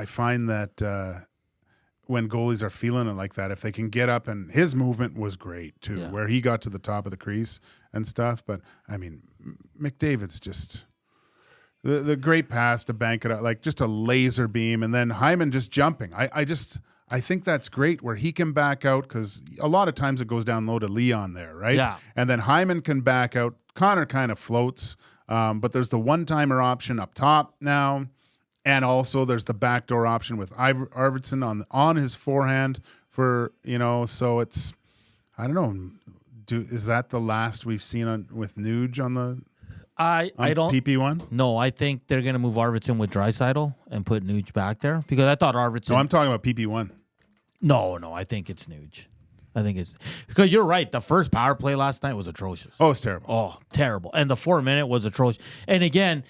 find that when goalies are feeling it like that, if they can get up, and his movement was great too, where he got to the top of the crease and stuff. But I mean, McDavid's just the great pass to bank it out, like just a laser beam, and then Hyman just jumping. I think that's great where he can back out because a lot of times it goes down low to Leon there, right? Yeah. And then Hyman can back out. Connor kind of floats, but there's the one-timer option up top now. And also there's the backdoor option with Arvidsson on his forehand for, so it's, I don't know. Is that the last we've seen with Nuge on the I don't PP1? No, I think they're going to move Arvidsson with Draisaitl and put Nuge back there because I thought Arvidsson. No, I'm talking about PP1. No, I think it's Nuge. I think it's because you're right. The first power play last night was atrocious. Oh, it's terrible. Oh, terrible. And the 4-minute was atrocious. And again,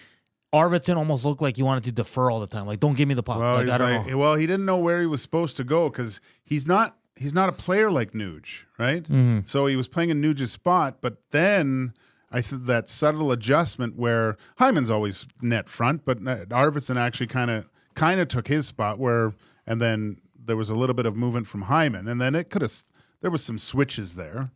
Arvidsson almost looked like he wanted to defer all the time. Like, don't give me the puck. Well, I don't know. Well, he didn't know where he was supposed to go because he's not a player like Nuge, right? Mm-hmm. So he was playing in Nuge's spot, but then I think that subtle adjustment where Hyman's always net front, but Arvidsson actually kind of took his spot and then there was a little bit of movement from Hyman, and then there was some switches there,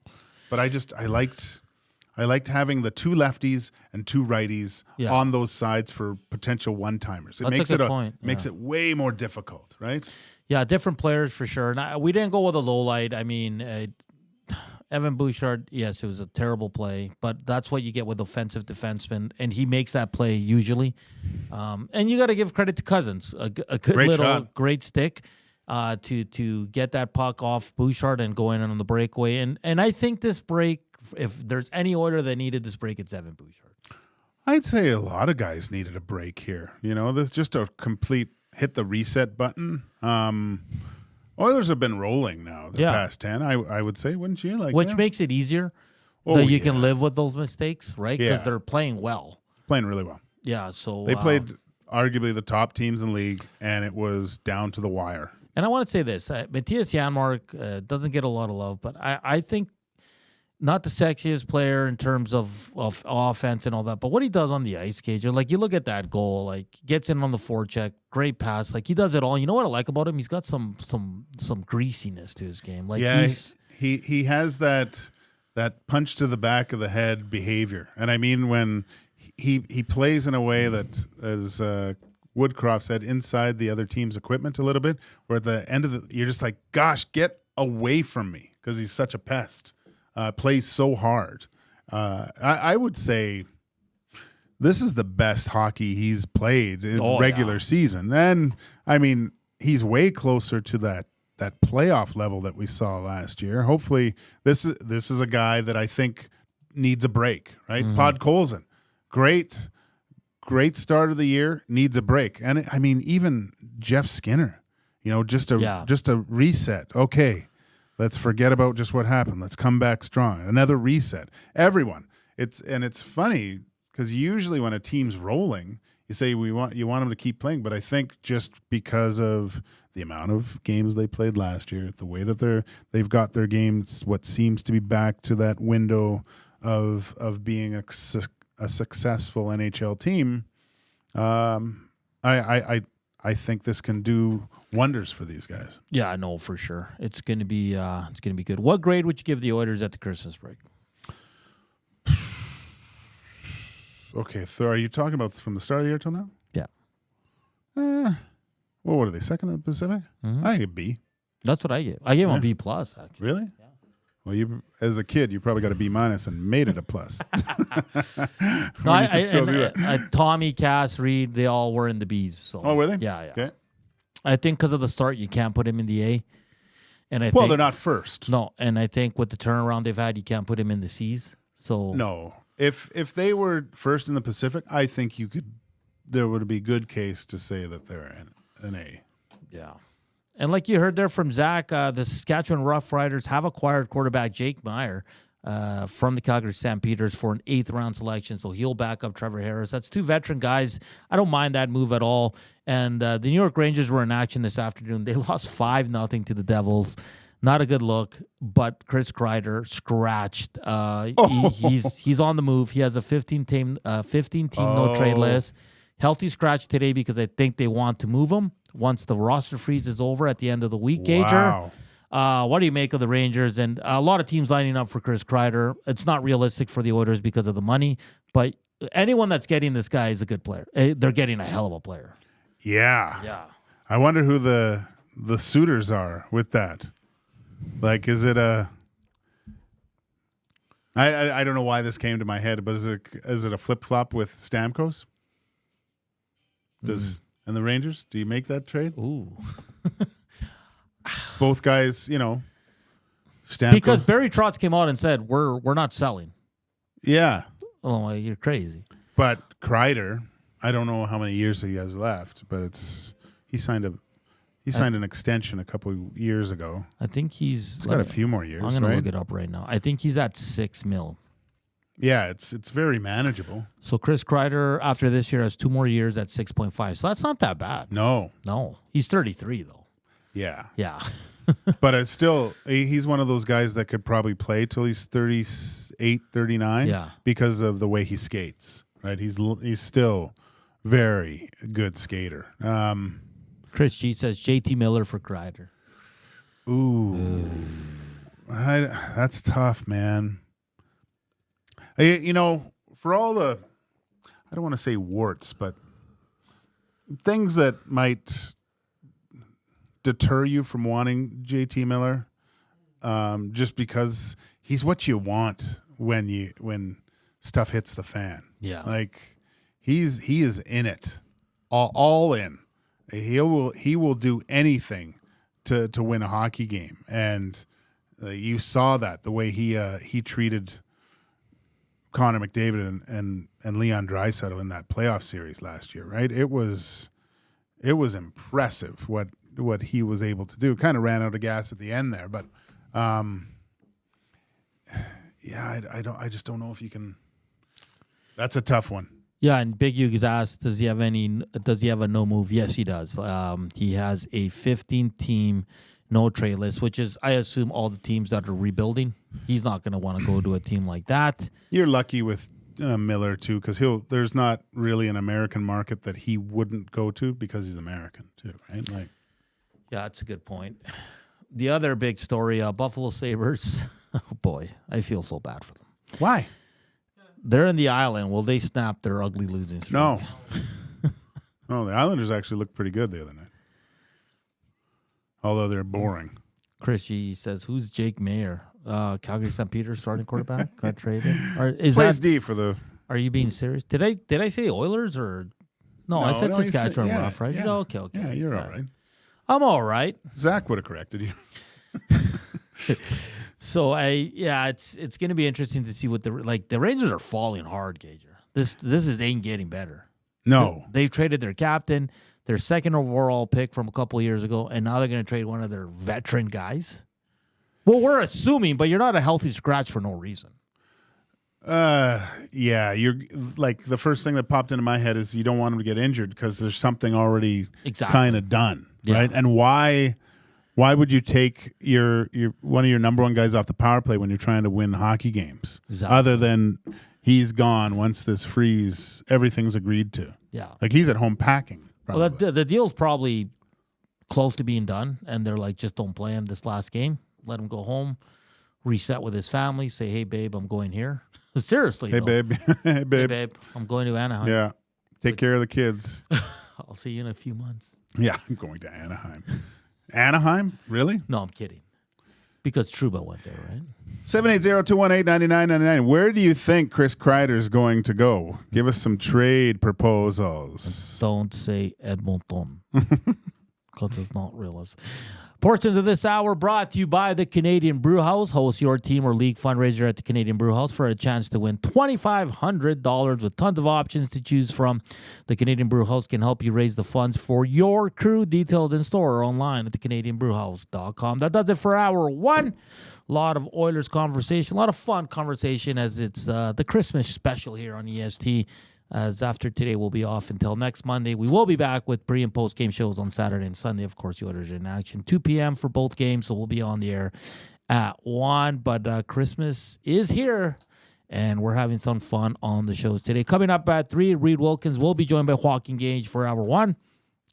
but I liked having the two lefties and two righties on those sides for potential one-timers. It makes it way more difficult, right? Yeah, different players for sure. And we didn't go with a low light. I mean, Evan Bouchard, yes, it was a terrible play, but that's what you get with offensive defensemen, and he makes that play usually. And you got to give credit to Cousins, a good great stick to get that puck off Bouchard and go in on the breakaway. And I think this break, if there's any order that needed this break, it's Evan Bouchard. I'd say a lot of guys needed a break here. There's just a complete hit the reset button. Oilers have been rolling now the past 10, I would say, wouldn't you? Which makes it easier that you can live with those mistakes, right? Because they're playing well. Playing really well. Yeah, so they played arguably the top teams in the league, and it was down to the wire. And I want to say this. Matthias Janmark doesn't get a lot of love, but I think not the sexiest player in terms of offense and all that, but what he does on the ice, Gager, like you look at that goal, like gets in on the forecheck, great pass, like he does it all. You know what I like about him? He's got some greasiness to his game. Like he has that punch to the back of the head behavior, and I mean when he plays in a way that, as Woodcroft said, inside the other team's equipment a little bit, where at the end of you're just like, gosh, get away from me because he's such a pest. Plays so hard. I would say this is the best hockey he's played in regular season. And, I mean, he's way closer to that playoff level that we saw last year. Hopefully, this is a guy that I think needs a break, right? Mm-hmm. Podkolzin, great start of the year, needs a break. And, I mean, even Jeff Skinner, just a reset. Okay. Let's forget about just what happened. Let's come back strong. Another reset. Everyone. It's funny because usually when a team's rolling, you say you want them to keep playing. But I think just because of the amount of games they played last year, the way that they've got their games, what seems to be back to that window of being a successful NHL team, I think this can do wonders for these guys. Yeah, I know for sure. It's gonna be good. What grade would you give the Oilers at the Christmas break? Okay, so are you talking about from the start of the year till now? Yeah. What are they? Second in the Pacific? Mm-hmm. I give B. That's what I gave. I gave him a B plus. Actually, really? Yeah. Well, you as a kid, you probably got a B minus and made it a plus. No, Tommy, Cass, Reed, they all were in the Bs. So. Oh, were they? Yeah. Okay. I think because of the start, you can't put him in the A. And I think they're not first. No, and I think with the turnaround they've had, you can't put him in the Cs. So no, if they were first in the Pacific, I think you could be good case to say that they're an A. Yeah. And like you heard there from Zach, the Saskatchewan Roughriders have acquired quarterback Jake Meyer from the Calgary Stampeders for an 8th-round selection, so he'll back up Trevor Harris. That's 2 veteran guys. I don't mind that move at all. And the New York Rangers were in action this afternoon. They lost 5-0 to the Devils. Not a good look, but Chris Kreider scratched. He's on the move. He has a 15-team no-trade list. Healthy scratch today because I think they want to move him once the roster freeze is over at the end of the week, Gager. Wow. What do you make of the Rangers? And a lot of teams lining up for Chris Kreider. It's not realistic for the Oilers because of the money, but anyone that's getting this guy is a good player. They're getting a hell of a player. Yeah. Yeah. I wonder who the suitors are with that. Like, is it a... I don't know why this came to my head, but is it a flip-flop with Stamkos? And the Rangers? Do you make that trade? Ooh. Both guys, Stamkos. Because Barry Trotz came out and said, we're not selling. Yeah. Oh, you're crazy. But Kreider, I don't know how many years he has left, but he signed an extension a couple of years ago. I think he's got a few more years. I'm going to look it up right now. I think he's at $6 million. Yeah, it's very manageable. So Chris Kreider, after this year, has 2 more years at 6.5. So that's not that bad. No. He's 33, though. Yeah. Yeah. But it's still, he's one of those guys that could probably play till he's 38, 39 because of the way he skates, right? He's still very good skater. Chris G says JT Miller for Kreider. Ooh. That's tough, man. For all the, I don't want to say warts, but things that might deter you from wanting JT Miller, just because he's what you want when stuff hits the fan. Yeah, like he is in it, all in. He will do anything to win a hockey game, and you saw that the way he treated Connor McDavid and Leon Draisaitl in that playoff series last year, right? It was impressive what he was able to do. Kind of ran out of gas at the end there, but I just don't know if you can. That's a tough one. Yeah, and Big Hugh has asked, does he have a no move? Yes, he does. He has a 15-team no trade list, which is, I assume, all the teams that are rebuilding. He's not going to want to go to a team like that. You're lucky with Miller too, because there's not really an American market that he wouldn't go to because he's American too, right? Like, yeah, that's a good point. The other big story, Buffalo Sabres. Oh boy, I feel so bad for them. Why? They're in the island. Will they snap their ugly losing streak? No. No, the Islanders actually looked pretty good the other night. Although they're boring. Chris G says, who's Jake Mayer? Calgary Stampeders starting quarterback? Got traded? Plays D for the... Are you being serious? Did I say Oilers or... No, I said Saskatchewan Rough, right? Yeah. Okay. Yeah, you're all right. I'm all right. Zach would have corrected you. So it's going to be interesting to see what the Rangers are falling hard, Gager. This ain't getting better. No. They've traded their captain, their second overall pick from a couple of years ago, and now they're going to trade one of their veteran guys. Well, we're assuming, but you're not a healthy scratch for no reason. Yeah, you're like the first thing that popped into my head is you don't want him to get injured because there's something already kind of done, right? And why would you take your one of your number one guys off the power play when you're trying to win hockey games? Exactly. Other than he's gone once this freeze, everything's agreed to. Yeah, like he's at home packing. Probably. Well, the deal's probably close to being done, and they're like, just don't play him this last game. Let him go home, reset with his family, say, hey, babe, I'm going here. Seriously, Hey, babe. Hey, babe. Hey, babe, I'm going to Anaheim. Yeah. Take care of the kids. I'll see you in a few months. Yeah, I'm going to Anaheim. Anaheim? Really? No, I'm kidding. Because Trouba went there, right? 780-218-9999. Where do you think Chris Kreider is going to go? Give us some trade proposals. Don't say Edmonton. Because it's not realistic. Portions of this hour brought to you by the Canadian Brew House. Host your team or league fundraiser at the Canadian Brew House for a chance to win $2,500 with tons of options to choose from. The Canadian Brew House can help you raise the funds for your crew. Details in store or online at thecanadianbrewhouse.com. That does it for hour one. A lot of Oilers conversation, a lot of fun conversation as it's the Christmas special here on EST. As after today, we'll be off until next Monday. We will be back with pre- and post-game shows on Saturday and Sunday. Of course, the Oilers are in action. 2 p.m. for both games, so we'll be on the air at 1. But Christmas is here, and we're having some fun on the shows today. Coming up at 3, Reed Wilkins will be joined by Joaquin Gage for hour 1.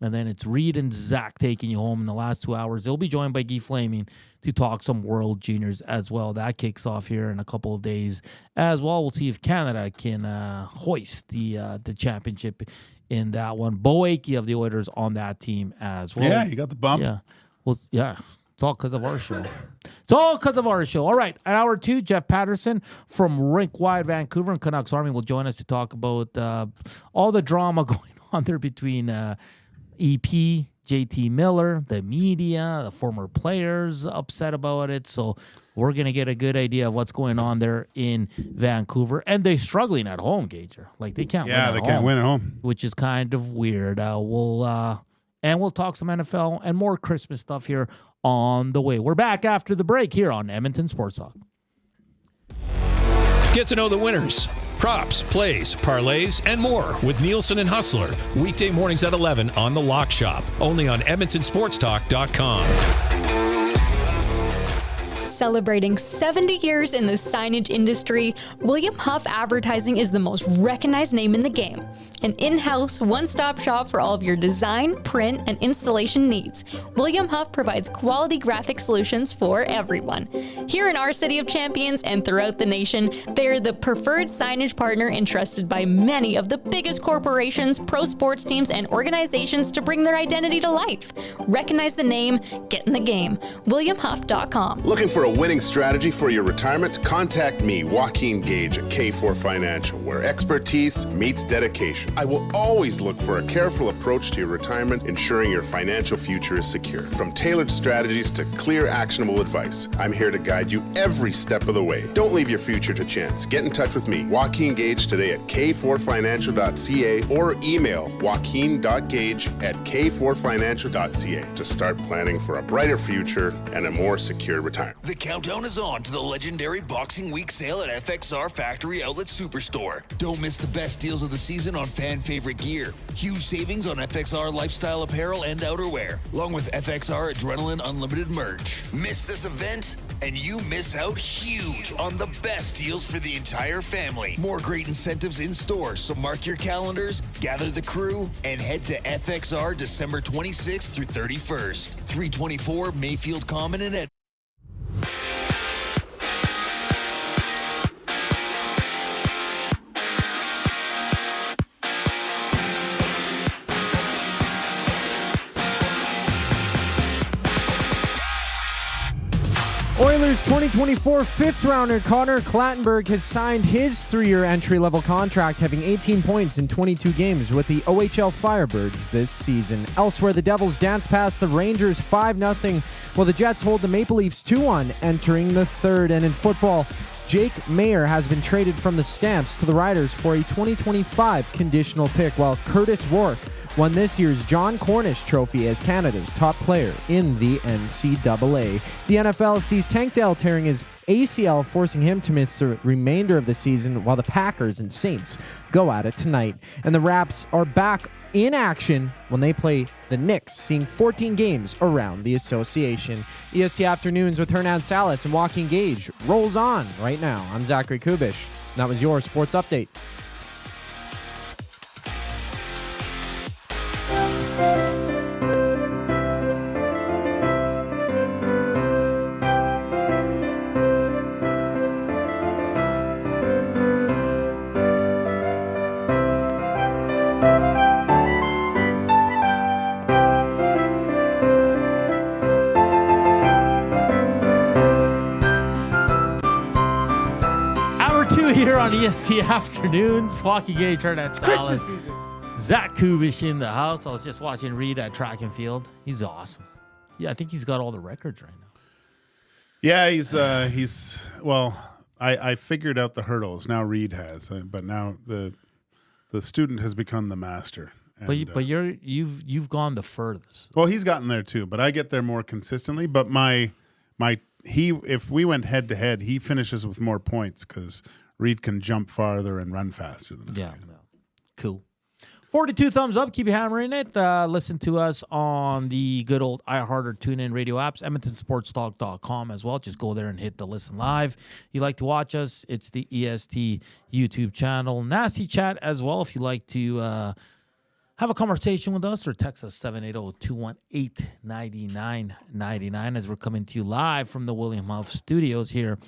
And then it's Reed and Zach taking you home in the last 2 hours. They'll be joined by Guy Flaming to talk some World Juniors as well. That kicks off here in a couple of days as well. We'll see if Canada can hoist the championship in that one. Bo Akey of the Oilers on that team as well. Yeah, you got the bump. Yeah. Well, yeah. It's all because of our show. It's all because of our show. All right. At hour 2, Jeff Paterson from Rink Wide Vancouver and Canucks Army will join us to talk about all the drama going on there between EP, JT Miller, the media, the former players upset about it. So we're going to get a good idea of what's going on there in Vancouver. And they're struggling at home, Gager. Like they can't win at home. Yeah, they can't win at home. Which is kind of weird. We'll talk some NFL and more Christmas stuff here on the way. We're back after the break here on Edmonton Sports Talk. Get to know the winners, props, plays, parlays, and more with Nielsen and Hustler. Weekday mornings at 11 on The Lock Shop. Only on EdmontonSportsTalk.com. Celebrating 70 years in the signage industry, William Huff Advertising is the most recognized name in the game. An in-house, one-stop shop for all of your design, print, and installation needs. William Huff provides quality graphic solutions for everyone. Here in our City of Champions and throughout the nation, they are the preferred signage partner entrusted by many of the biggest corporations, pro sports teams, and organizations to bring their identity to life. Recognize the name, get in the game. WilliamHuff.com. Looking for a winning strategy for your retirement? Contact me, Joaquin Gage at K4 Financial, where expertise meets dedication. I will always look for a careful approach to your retirement, ensuring your financial future is secure. From tailored strategies to clear, actionable advice, I'm here to guide you every step of the way. Don't leave your future to chance. Get in touch with me, Joaquin Gage, today at k4financial.ca or email joaquin.gage@k4financial.ca to start planning for a brighter future and a more secure retirement. The countdown is on to the legendary Boxing Week sale at FXR Factory Outlet Superstore. Don't miss the best deals of the season on fan favorite gear. Huge savings on FXR lifestyle apparel and outerwear, along with FXR Adrenaline Unlimited merch. Miss this event and you miss out huge on the best deals for the entire family. More great incentives in store, so mark your calendars, gather the crew, and head to FXR December 26th through 31st. 324 Mayfield Common in Edmonton. Oilers 2024 fifth-rounder Connor Clattenburg has signed his 3-year entry-level contract, having 18 points in 22 games with the OHL Firebirds this season. Elsewhere, the Devils dance past the Rangers 5-0, while the Jets hold the Maple Leafs 2-1 entering the third. And in football, Jake Mayer has been traded from the Stamps to the Riders for a 2025 conditional pick, while Curtis Rourke won this year's John Cornish Trophy as Canada's top player in the NCAA. The NFL sees Tank Dell tearing his ACL, forcing him to miss the remainder of the season, while the Packers and Saints go at it tonight. And the Raps are back in action when they play the Knicks, seeing 14 games around the association. EST Afternoons with Hernan Salas and Joaquin Gage rolls on right now. I'm Zachary Kubusch. That was your sports update. Here on EST Afternoons, Joaquin Gage, Hernan Salas, Zach Kubusch in the house. I was just watching Reed at track and field. He's awesome. I think he's got all the records right now. Yeah, he's well. I figured out the hurdles. Now Reed has, but now the student has become the master. And, but you've gone the furthest. Well, he's gotten there too, but I get there more consistently. But if we went head to head, he finishes with more points because Reed can jump farther and run faster than I can. Cool. 42 thumbs up. Keep you hammering it. Listen to us on the good old iHeart or TuneIn radio apps, EdmontonSportsTalk.com as well. Just go there and hit the listen live. You like to watch us, it's the EST YouTube channel. Nasty chat as well if you like to have a conversation with us or text us 780-218-9999 as we're coming to you live from the William Huff Studios here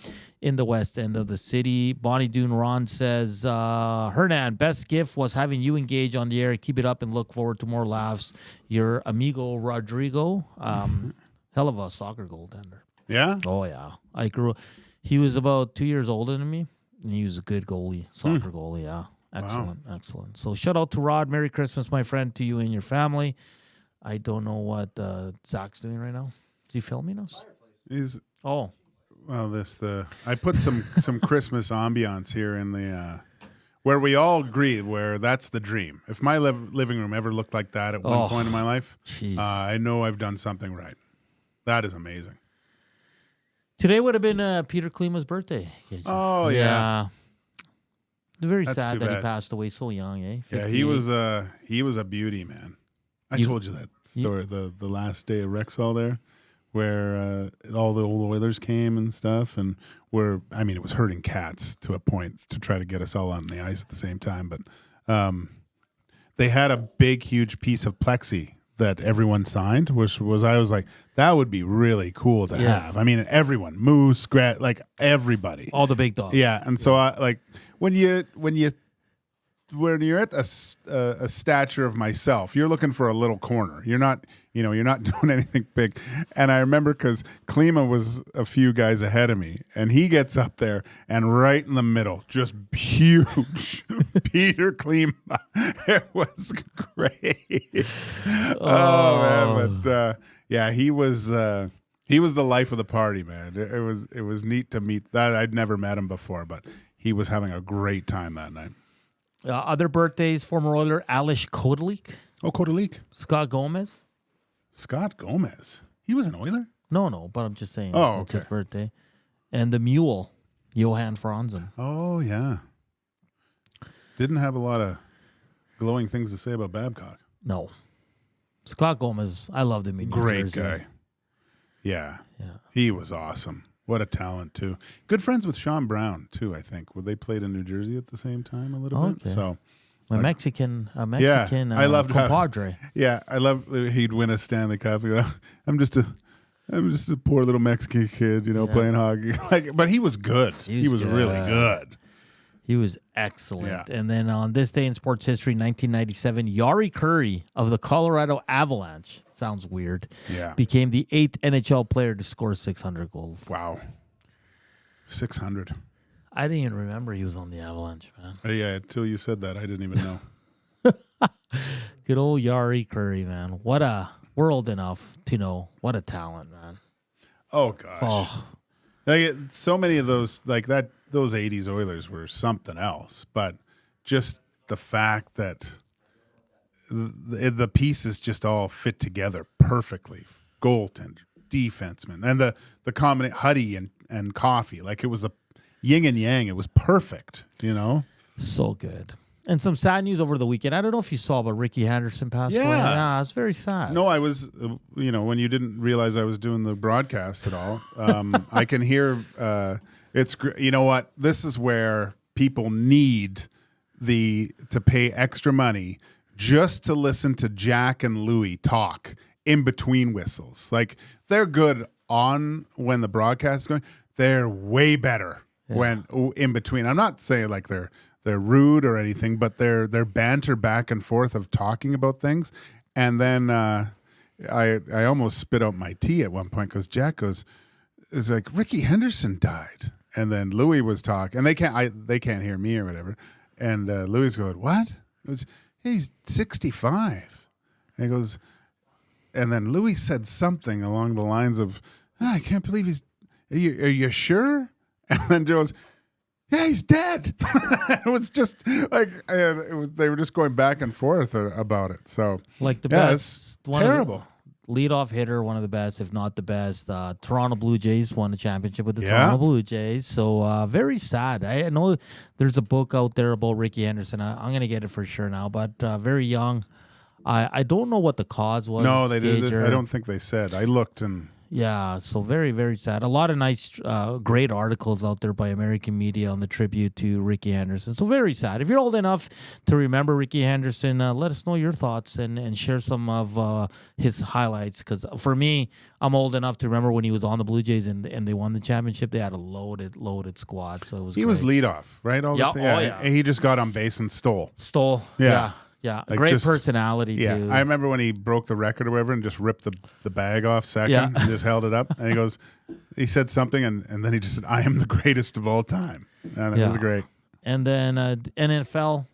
in the west end of the city. Bonnie Dune Ron says, Hernan, best gift was having you engage on the air. Keep it up and look forward to more laughs. Your amigo Rodrigo, hell of a soccer goaltender. Yeah? Oh, yeah. He was about 2 years older than me, and he was a good goalie, soccer goalie, yeah. Excellent, wow. Excellent. So shout out to Rod. Merry Christmas, my friend, to you and your family. I don't know what Zach's doing right now. Is he filming us? Well, I put some Christmas ambiance here in the where we all agree where that's the dream. If my living room ever looked like that at one point in my life, I know I've done something right. That is amazing. Today would have been Peter Klima's birthday. Oh yeah. Very sad that he passed away so young, eh? 58. Yeah, he was a beauty, man. I told you that story the last day of Rexall there, where all the old Oilers came and stuff, and it was herding cats to a point to try to get us all on the ice at the same time. But they had a big, huge piece of plexi that everyone signed, which was I was like, that would be really cool to have. I mean, everyone, Moose, Grat, like everybody, all the big dogs. Yeah, and so I like. When you're at a stature of myself, you're looking for a little corner. You're not doing anything big. And I remember because Klima was a few guys ahead of me, and he gets up there and right in the middle, just huge, Peter Klima. It was great. Oh man, but he was the life of the party, man. It was neat to meet that. I'd never met him before, but. He was having a great time that night. Other birthdays, former Oiler Alish Kodelik. Oh, Kodelik. Scott Gomez. Scott Gomez. He was an Oiler? No, but I'm just saying. Oh, okay. It's his birthday. And the mule, Johan Franzen. Oh, yeah. Didn't have a lot of glowing things to say about Babcock. No. Scott Gomez, I loved him in New Jersey. Great guy. Yeah. He was awesome. What a talent, too. Good friends with Sean Brown, too, I think. They played in New Jersey at the same time a little bit. So, Mexican I loved compadre. I love he'd win a Stanley Cup. I'm just a poor little Mexican kid, playing hockey. But he was good. He was really good. He was excellent. Yeah. And then on this day in sports history, 1997, Yari Curry of the Colorado Avalanche, sounds weird, became the 8th NHL player to score 600 goals. Wow. 600. I didn't even remember he was on the Avalanche, man. Yeah, until you said that, I didn't even know. Good old Yari Curry, man. What a world enough to know. What a talent, man. Oh, gosh. Oh. So many of those, those 80s Oilers were something else, but just the fact that the pieces just all fit together perfectly. Goaltender, defenseman, and the combination Huddy and Coffee, it was a yin and yang. It was perfect, So good. And some sad news over the weekend. I don't know if you saw, but Ricky Henderson passed away. Yeah, it's very sad. No, I was, when you didn't realize I was doing the broadcast at all, I can hear. It's you know what? This is where people need to pay extra money just to listen to Jack and Louie talk in between whistles. They're good on when the broadcast is going. They're way better when in between. I'm not saying they're rude or anything, but their banter back and forth of talking about things. And then I almost spit out my tea at one point because Jack is like, Ricky Henderson died. And then Louis was talking, and they can't hear me or whatever. And Louis going, what? He's 65. And he goes, and then Louis said something along the lines of, I can't believe he's, are you sure? And then Joe goes, yeah, he's dead. It was just like, they were just going back and forth about it. So, like the best, it's terrible. Leadoff hitter, one of the best, if not the best. Toronto Blue Jays won the championship with the Toronto Blue Jays. So very sad. I know there's a book out there about Ricky Henderson. I'm going to get it for sure now, but very young. I don't know what the cause was. No, they did. I don't think they said. I looked and. Yeah, so very, very sad. A lot of nice, great articles out there by American media on the tribute to Ricky Henderson. So very sad. If you're old enough to remember Ricky Henderson, let us know your thoughts and share some of his highlights. Because for me, I'm old enough to remember when he was on the Blue Jays and they won the championship. They had a loaded squad. So it was. He was leadoff, right? All the time. Oh, yeah. He just got on base and stole. Yeah. Yeah, like great personality, too. I remember when he broke the record or whatever and just ripped the bag off second and just held it up. And he said something, and then he just said, I am the greatest of all time. And it was great. And then NFL,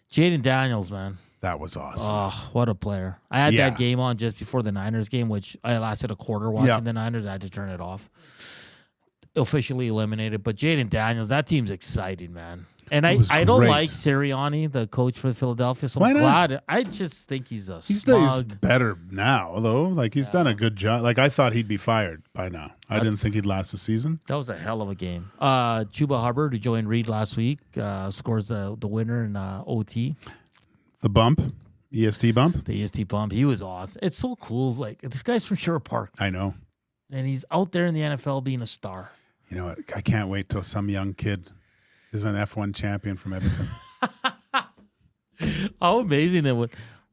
Jaden Daniels, man. That was awesome. Oh, what a player. I had that game on just before the Niners game, which I lasted a quarter watching the Niners. I had to turn it off. Officially eliminated. But Jaden Daniels, that team's exciting, man. And I don't like Sirianni, the coach for Philadelphia, so I'm glad. I just think he's He's better now, though. Like, he's done a good job. Like, I thought he'd be fired by now. I didn't think he'd last the season. That was a hell of a game. Chuba Hubbard, who joined Reed last week, scores the winner in OT. The bump, EST bump? The EST bump. He was awesome. It's so cool. Like, this guy's from Sherwood Park. I know. And he's out there in the NFL being a star. You know what? I can't wait till some young kid is an F1 champion from Edmonton. How amazing that would.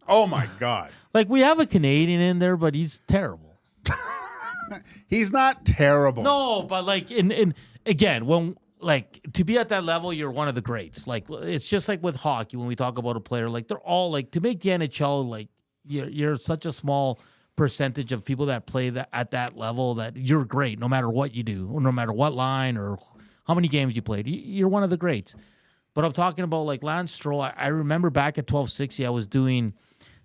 Oh, my God. Like, we have a Canadian in there, but he's terrible. He's not terrible. No, but like, in again, when like to be at that level, you're one of the greats. Like, it's just like with hockey when we talk about a player, like they're all like, to make the NHL, like you're such a small percentage of people that play at that level that you're great no matter what you do, or no matter what line or how many games you played. You're one of the greats. But I'm talking about like Lance Stroll. I remember back at 1260, I was doing,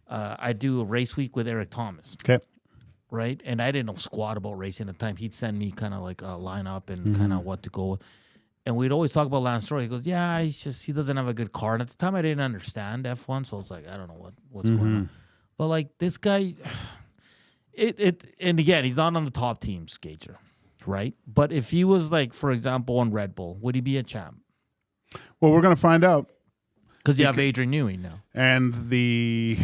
I do a race week with Eric Thomas. Okay. Right? And I didn't know squat about racing at the time. He'd send me kind of like a lineup and kind of what to go with. And we'd always talk about Lance Stroll. He goes, yeah, he doesn't have a good car. And at the time, I didn't understand F1. So I was like, I don't know what's going on. But like this guy, and again, he's not on the top teams, Gager. Right? But if he was like, for example, on Red Bull, would he be a champ? Well, we're going to find out. Because you have Adrian Newey now. And the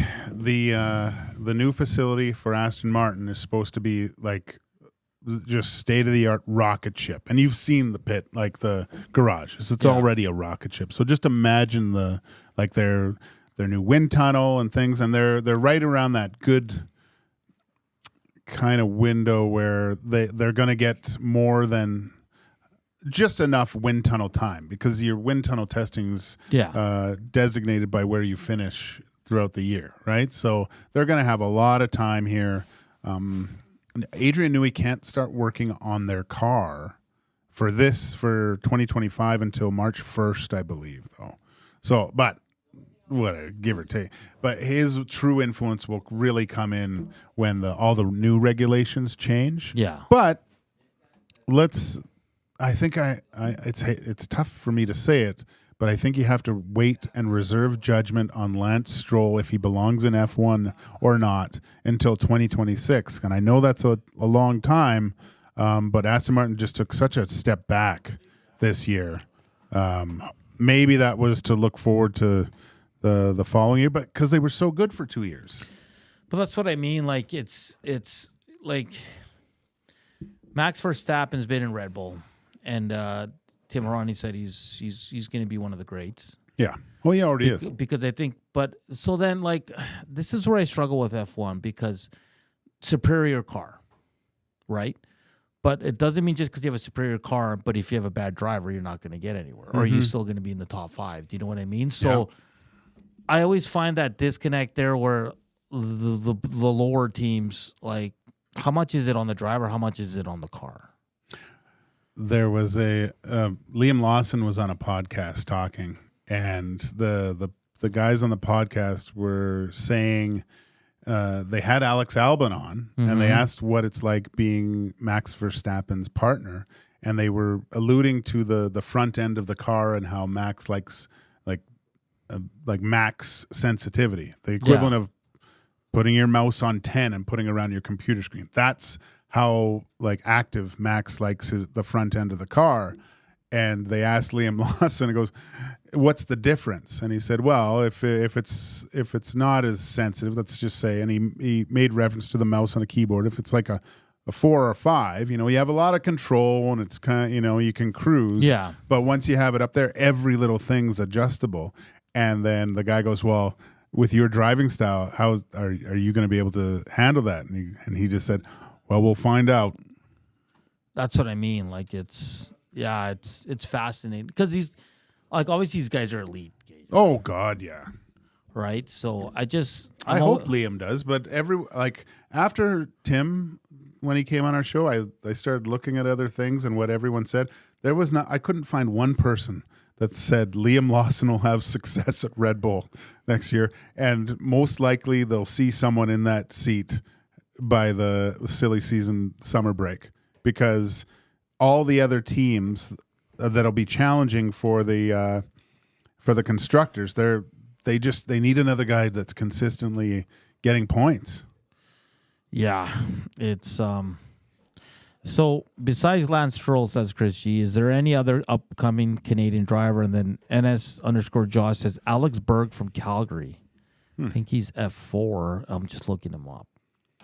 new facility for Aston Martin is supposed to be like just state-of-the-art rocket ship. And you've seen the pit, like the garage. It's already a rocket ship. So just imagine their new wind tunnel and things, and they're right around that good kind of window where they're going to get more than just enough wind tunnel time, because your wind tunnel testing's designated by where you finish throughout the year, right? So they're going to have a lot of time here. Adrian Newey can't start working on their car for 2025 until March 1st, I believe, though. So, but whatever, give or take. But his true influence will really come in when all the new regulations change. Yeah. But I think it's tough for me to say it, but I think you have to wait and reserve judgment on Lance Stroll if he belongs in F1 or not until 2026. And I know that's a long time, but Aston Martin just took such a step back this year. Maybe that was to look forward to the following year, but because they were so good for 2 years. But that's what I mean. Like it's like Max Verstappen's been in Red Bull. And Tim Ronnie said he's going to be one of the greats. Yeah. Well, he already is. Because I think, but so then like this is where I struggle with F1, because superior car, right? But it doesn't mean just because you have a superior car, but if you have a bad driver, you're not going to get anywhere. Or are you still going to be in the top 5? Do you know what I mean? So I always find that disconnect there where the lower teams, like how much is it on the driver? How much is it on the car? There was Liam Lawson was on a podcast talking, and the guys on the podcast were saying they had Alex Albon on, and they asked what it's like being Max Verstappen's partner, and they were alluding to the front end of the car and how Max likes like Max sensitivity, the equivalent of putting your mouse on 10 and putting it around your computer screen. That's how like active Max likes the front end of the car. And they asked Liam Lawson, and goes, "What's the difference?" And he said, "Well, if it's not as sensitive, let's just say," and he made reference to the mouse on a keyboard. If it's like a 4 or 5, you have a lot of control and it's kind of, you can cruise. Yeah. But once you have it up there, every little thing's adjustable. And then the guy goes, "Well, with your driving style, are you going to be able to handle that?" And he just said, "Well, we'll find out." That's what I mean. Like it's fascinating because these, like, obviously these guys are elite. Oh God, yeah. Right. So I hope Liam does, but after Tim, when he came on our show, I started looking at other things and what everyone said. I couldn't find one person that said Liam Lawson will have success at Red Bull next year, and most likely they'll see someone in that seat by the silly season summer break, because all the other teams that'll be challenging for the constructors, they need another guy that's consistently getting points. Yeah, it's So besides Lance Stroll, says Chris G, is there any other upcoming Canadian driver? And then NS_Josh says Alex Berg from Calgary. I think he's F4. I'm just looking him up.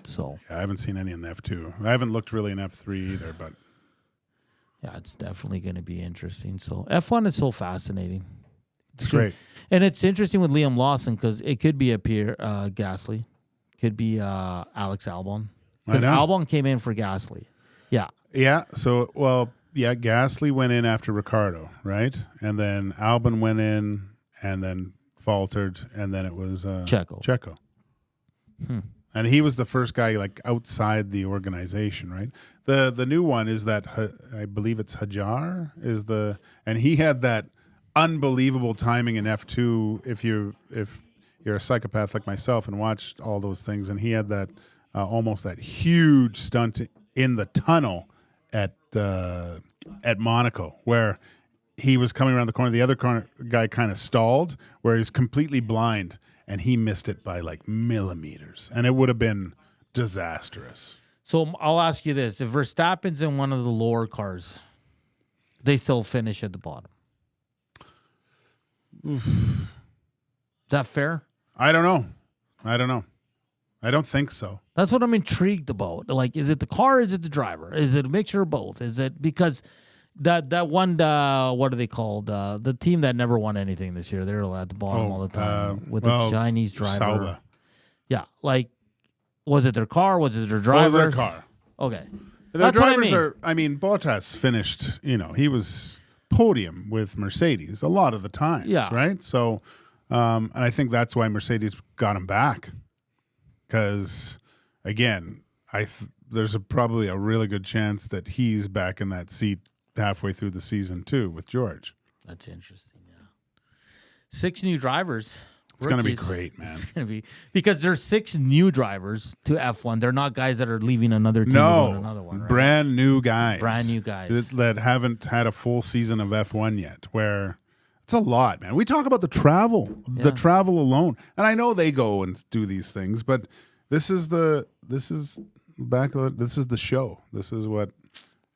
So yeah, I haven't seen any in F2. I haven't looked really in F3 either, but yeah, it's definitely going to be interesting. So F1 is so fascinating. It's great. And it's interesting with Liam Lawson because it could be a Pierre Gasly. Could be Alex Albon. Because Albon came in for Gasly. Yeah. Yeah. So, Gasly went in after Ricciardo, right? And then Albon went in and then faltered, and then it was Checo. And he was the first guy outside the organization, right? The new one is that I believe it's Hajar and he had that unbelievable timing in F2. If you're a psychopath like myself and watched all those things, and he had that almost that huge stunt in the tunnel at Monaco, where he was coming around the corner. The other guy kind of stalled, where he was completely blind, and he missed it by millimeters, and it would have been disastrous. So I'll ask you this: if Verstappen's in one of the lower cars, they still finish at the bottom. Oof. Is that fair? I don't know. I don't think so. That's what I'm intrigued about. Is it the car? Or is it the driver? Is it a mixture of both? Is it because that one? What are they called? The team that never won anything this year. They're at the bottom all the time with the Chinese driver. Sauber. Yeah, was it their car? Was it their driver? Was their car? Okay. Their drivers Bottas finished. He was podium with Mercedes a lot of the times. Yeah. Right. So, and I think that's why Mercedes got him back. Because, again, there's probably a really good chance that he's back in that seat halfway through the season, too, with George. That's interesting, yeah. 6 new drivers. It's going to be great, man. It's going to be. Because there's 6 new drivers to F1. They're not guys that are leaving another team no, to another one, right? Brand new guys. Brand new guys. That haven't had a full season of F1 yet, where... It's a lot, man. We talk about the travel alone, and I know they go and do these things, but this is the show. This is what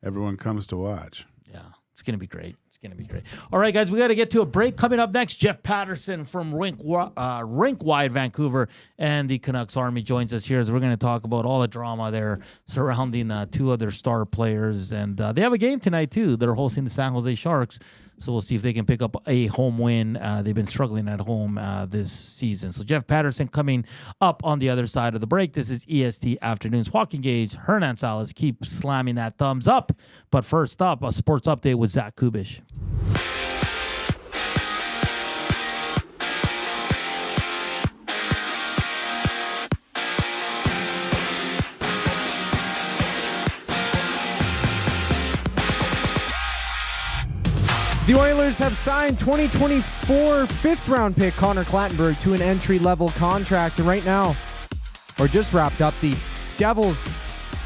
everyone comes to watch. Yeah, it's gonna be great. All right, guys, we got to get to a break. Coming up next, Jeff Paterson from Rink-wide Vancouver and the Canucks Army joins us here as we're going to talk about all the drama there surrounding 2 other star players. And they have a game tonight, too. They're hosting the San Jose Sharks, so we'll see if they can pick up a home win. They've been struggling at home this season. So Jeff Paterson coming up on the other side of the break. This is EST Afternoons. Joaquin Gage, Hernan Salas, keep slamming that thumbs up. But first up, a sports update with Zach Kubusch. The Oilers have signed 2024 fifth-round pick Connor Clattenburg to an entry-level contract. And right now, or just wrapped up. The Devils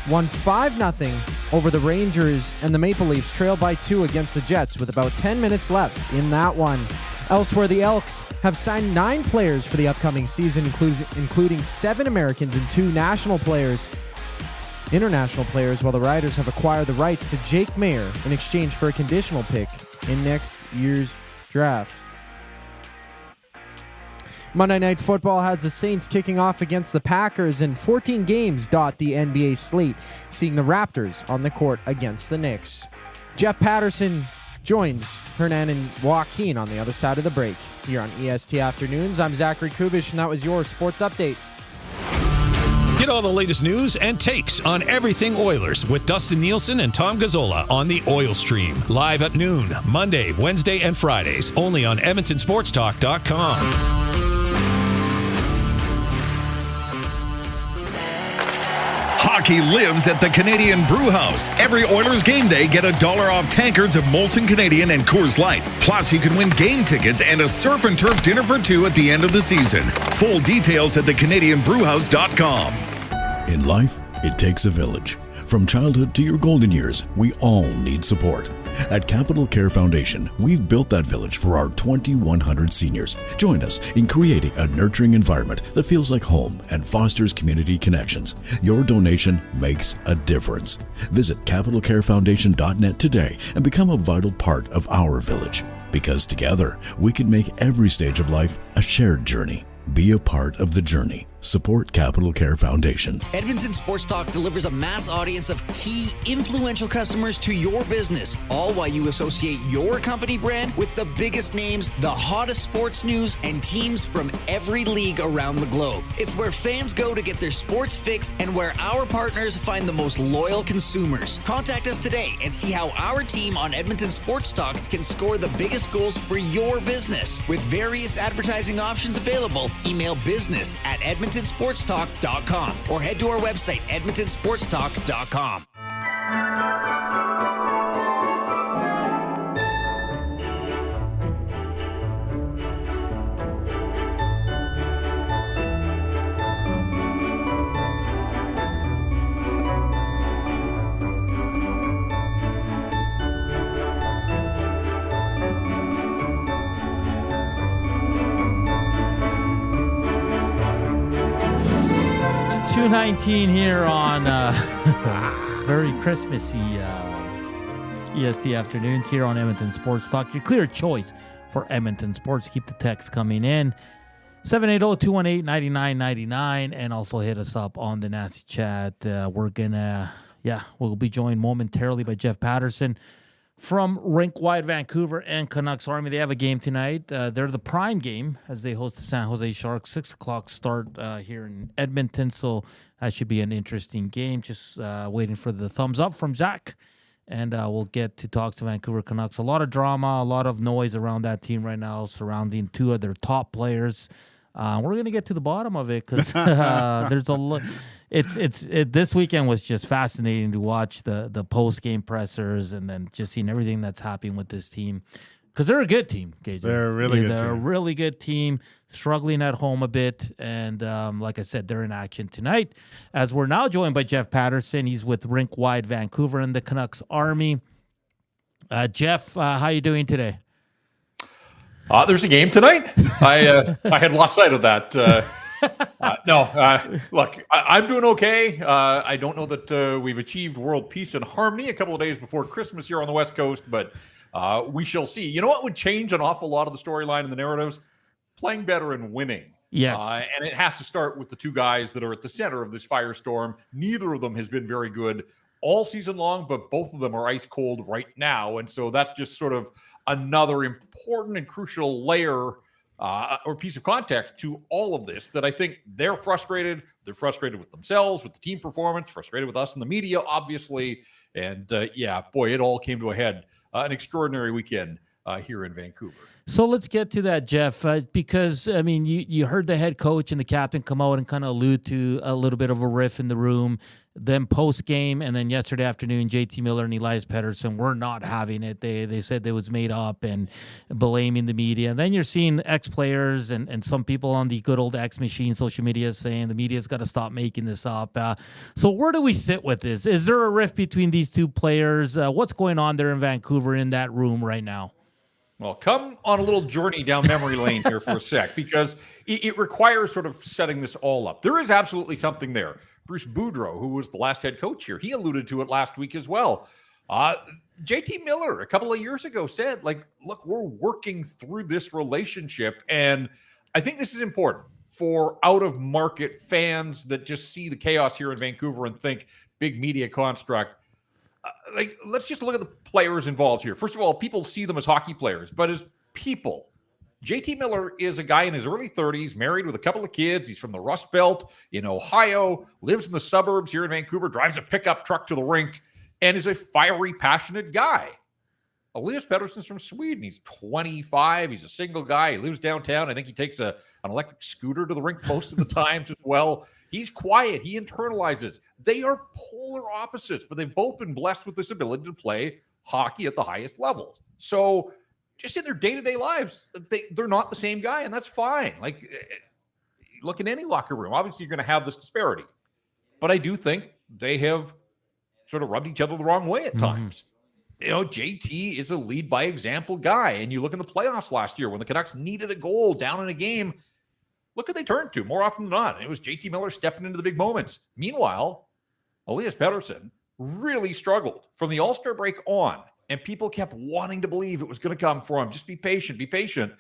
won 5-0 over the Rangers, and the Maple Leafs trailed by 2 against the Jets with about 10 minutes left in that one. Elsewhere, the Elks have signed 9 players for the upcoming season, including 7 Americans and 2 international players, while the Riders have acquired the rights to Jake Mayer in exchange for a conditional pick in next year's draft. Monday Night Football has the Saints kicking off against the Packers, and 14 games dot the NBA slate, seeing the Raptors on the court against the Knicks. Jeff Paterson joins Hernan and Joaquin on the other side of the break here on EST Afternoons. I'm Zachary Kubusch, and that was your sports update. Get all the latest news and takes on everything Oilers with Dustin Nielsen and Tom Gazzola on the Oil Stream. Live at noon, Monday, Wednesday, and Fridays. Only on EdmontonSportsTalk.com. Hockey lives at the Canadian Brew House. Every Oilers game day, get $1 off tankards of Molson Canadian and Coors Light. Plus, you can win game tickets and a surf and turf dinner for 2 at the end of the season. Full details at thecanadianbrewhouse.com. In life, it takes a village. From childhood to your golden years, we all need support. At Capital Care Foundation, we've built that village for our 2,100 seniors. Join us in creating a nurturing environment that feels like home and fosters community connections. Your donation makes a difference. Visit capitalcarefoundation.net today and become a vital part of our village. Because together, we can make every stage of life a shared journey. Be a part of the journey. Support Capital Care Foundation. Edmonton Sports Talk delivers a mass audience of key, influential customers to your business, all while you associate your company brand with the biggest names, the hottest sports news, and teams from every league around the globe. It's where fans go to get their sports fix and where our partners find the most loyal consumers. Contact us today and see how our team on Edmonton Sports Talk can score the biggest goals for your business. With various advertising options available, email business@edmontonsportstalk.com or head to our website, edmontonsportstalk.com. It's 2:19 here on very Christmassy EST afternoons here on Edmonton Sports Talk. Your clear choice for Edmonton Sports. Keep the text coming in. 780-218-9999, and also hit us up on the Nasty Chat. We'll be joined momentarily by Jeff Paterson from Rink Wide Vancouver and Canucks Army. They have a game tonight. They're the prime game as they host the San Jose Sharks. 6 o'clock start here in Edmonton, so that should be an interesting game. Just waiting for the thumbs up from Zach, and we'll get to talk to Vancouver Canucks. A lot of drama, a lot of noise around that team right now surrounding 2 of their top players. We're going to get to the bottom of it because there's a lot. This weekend was just fascinating to watch the post-game pressers and then just seeing everything that's happening with this team because they're a good team, Gager. They're a really good team. They're a really good team, struggling at home a bit. And like I said, they're in action tonight as we're now joined by Jeff Paterson. He's with Rink Wide Vancouver and the Canucks Army. Jeff, how you doing today? There's a game tonight. I had lost sight of that. Look, I'm doing okay. I don't know that we've achieved world peace and harmony a couple of days before Christmas here on the West Coast, but we shall see. You know what would change an awful lot of the storyline and the narratives? Playing better and winning. Yes. And it has to start with the 2 guys that are at the center of this firestorm. Neither of them has been very good all season long, but both of them are ice cold right now. And so that's just sort of another important and crucial layer or piece of context to all of this, that I think they're frustrated. They're frustrated with themselves, with the team performance, frustrated with us in the media, obviously. And it all came to a head. An extraordinary weekend here in Vancouver. So let's get to that, Jeff, because, I mean, you heard the head coach and the captain come out and kind of allude to a little bit of a riff in the room. Then post-game, and then yesterday afternoon, JT Miller and Elias Paterson were not having it. They said it was made up and blaming the media. And then you're seeing ex-players and some people on the good old X machine social media saying the media's got to stop making this up. So where do we sit with this? Is there a rift between these two players? What's going on there in Vancouver in that room right now? Well, come on a little journey down memory lane here for a sec, because it requires sort of setting this all up. There is absolutely something there. Bruce Boudreau, who was the last head coach here, he alluded to it last week as well. JT Miller, a couple of years ago, said, like, look, we're working through this relationship. And I think this is important for out-of-market fans that just see the chaos here in Vancouver and think big media construct. Let's just look at the players involved here. First of all, people see them as hockey players, but as people. JT Miller is a guy in his early 30s, married with a couple of kids. He's from the Rust Belt in Ohio, lives in the suburbs here in Vancouver, drives a pickup truck to the rink, and is a fiery, passionate guy. Elias Pettersson's from Sweden. He's 25. He's a single guy. He lives downtown. I think he takes an electric scooter to the rink most of the times as well. He's quiet. He internalizes. They are polar opposites, but they've both been blessed with this ability to play hockey at the highest levels. So just in their day-to-day lives, they're not the same guy, and that's fine. Like, look in any locker room. Obviously, you're going to have this disparity. But I do think they have sort of rubbed each other the wrong way at times. You know, JT is a lead-by-example guy, and you look in the playoffs last year when the Canucks needed a goal down in a game, look who they turned to more often than not. It was JT Miller stepping into the big moments. Meanwhile, Elias Pettersson really struggled from the All-Star break on, and people kept wanting to believe it was going to come for him. Just be patient, be patient.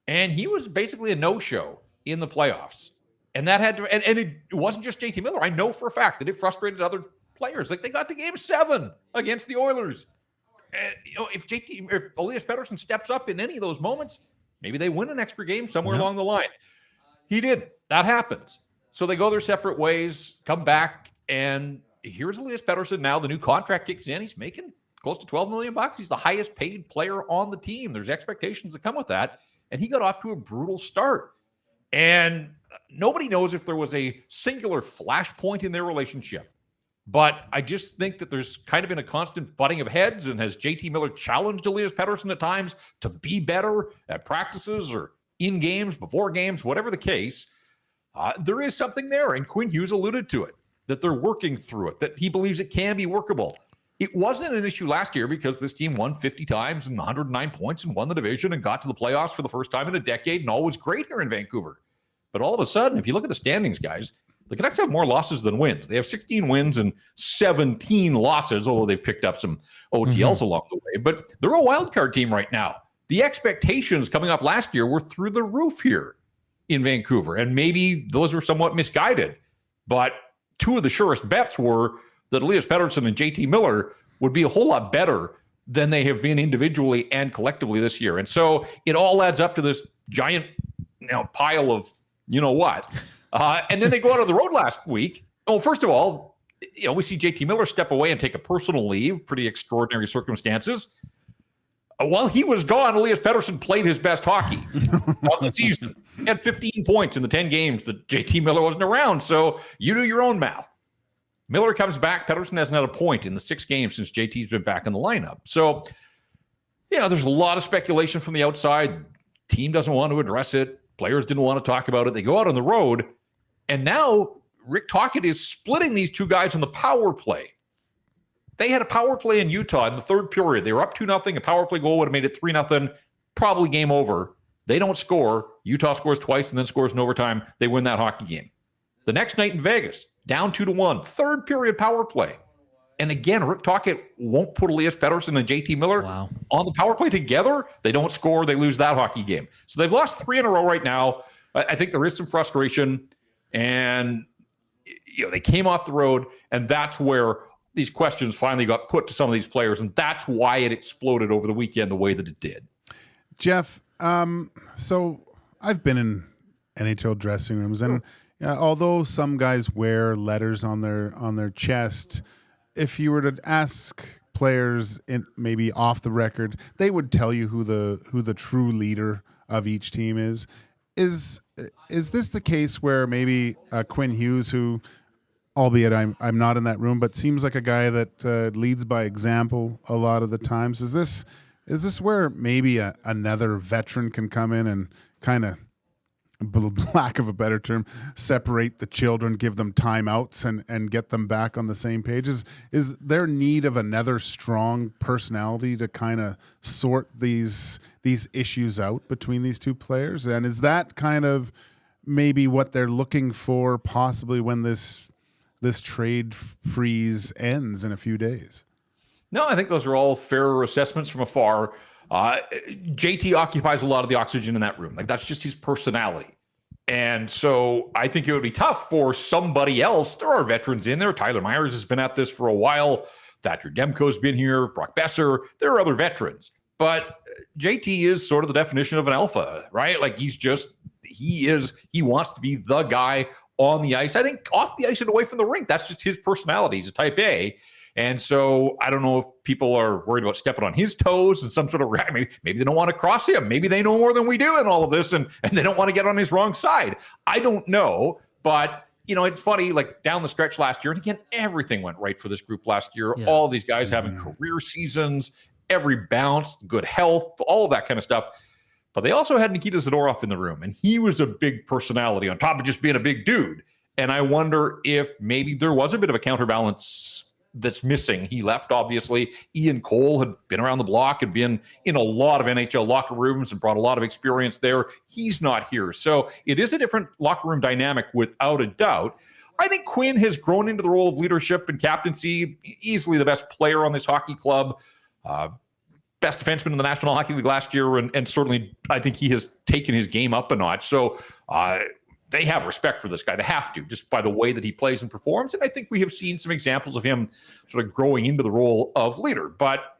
And he was basically a no-show in the playoffs. And that had to, and it wasn't just JT Miller. I know for a fact that it frustrated other players. Like, they got to Game 7 against the Oilers. And, you know, if Elias Pettersson steps up in any of those moments, maybe they win an extra game somewhere along the line. He did. That happens. So they go their separate ways, come back, and here's Elias Pettersson now. The new contract kicks in. He's making close to $12 million. He's the highest paid player on the team. There's expectations that come with that. And he got off to a brutal start. And nobody knows if there was a singular flashpoint in their relationship. But I just think that there's kind of been a constant butting of heads. And has JT Miller challenged Elias Pettersson at times to be better at practices or in games, before games, whatever the case, there is something there. And Quinn Hughes alluded to it, that they're working through it, that he believes it can be workable. It wasn't an issue last year because this team won 50 times and 109 points and won the division and got to the playoffs for the first time in a decade, and all was great here in Vancouver. But all of a sudden, if you look at the standings, guys, the Canucks have more losses than wins. They have 16 wins and 17 losses, although they've picked up some OTLs along the way. But they're a wild card team right now. The expectations coming off last year were through the roof here in Vancouver, and maybe those were somewhat misguided. But two of the surest bets were that Elias Pettersson and JT Miller would be a whole lot better than they have been individually and collectively this year. And so it all adds up to this giant pile of you-know-what. And then they go out on the road last week. Well, first of all, we see JT Miller step away and take a personal leave, pretty extraordinary circumstances. While he was gone, Elias Pettersson played his best hockey of the season. He had 15 points in the 10 games that JT Miller wasn't around. So you do your own math. Miller comes back. Pettersson hasn't had a point in the 6 games since JT's been back in the lineup. So, there's a lot of speculation from the outside. Team doesn't want to address it. Players didn't want to talk about it. They go out on the road. And now Rick Tocchet is splitting these two guys on the power play. They had a power play in Utah in the third period. They were up 2-0. A power play goal would have made it 3-0. Probably game over. They don't score. Utah scores twice and then scores in overtime. They win that hockey game. The next night in Vegas, down 2-1. Third period power play. And again, Rick Tocchet won't put Elias Pettersson and JT Miller on the power play together. They don't score. They lose that hockey game. So they've lost 3 in a row right now. I think there is some frustration. And they came off the road, and that's where these questions finally got put to some of these players, and that's why it exploded over the weekend the way that it did. Jeff, so I've been in NHL dressing rooms, and although some guys wear letters on their chest, if you were to ask players in maybe off the record, they would tell you who the true leader of each team is. Is this the case where maybe Quinn Hughes, who, albeit I'm not in that room, but seems like a guy that leads by example a lot of the times? Is this where maybe another veteran can come in and kind of, lack of a better term, separate the children, give them timeouts, and get them back on the same page? Is there need of another strong personality to kind of sort these issues out between these two players? And is that kind of maybe what they're looking for possibly when this trade freeze ends in a few days? No, I think those are all fair assessments from afar. JT occupies a lot of the oxygen in that room. Like, that's just his personality. And so I think it would be tough for somebody else. There are veterans in there. Tyler Myers has been at this for a while. Thatcher Demko's been here. Brock Besser. There are other veterans. But JT is sort of the definition of an alpha, right? Like, he wants to be the guy on the ice. I think off the ice and away from the rink, that's just his personality. He's a type A. And so I don't know if people are worried about stepping on his toes and some sort of, maybe they don't want to cross him. Maybe they know more than we do in all of this, and they don't want to get on his wrong side. I don't know. But, it's funny, like down the stretch last year, and again, everything went right for this group last year. Yeah. All of these guys having career seasons, every bounce, good health, all of that kind of stuff. But they also had Nikita Zadorov in the room, and he was a big personality on top of just being a big dude. And I wonder if maybe there was a bit of a counterbalance that's missing. He left, obviously. Ian Cole had been around the block and been in a lot of NHL locker rooms and brought a lot of experience there. He's not here. So it is a different locker room dynamic without a doubt. I think Quinn has grown into the role of leadership and captaincy, easily the best player on this hockey club, best defenseman in the National Hockey League last year, and certainly I think he has taken his game up a notch. So they have respect for this guy. They have to, just by the way that he plays and performs. And I think we have seen some examples of him sort of growing into the role of leader. But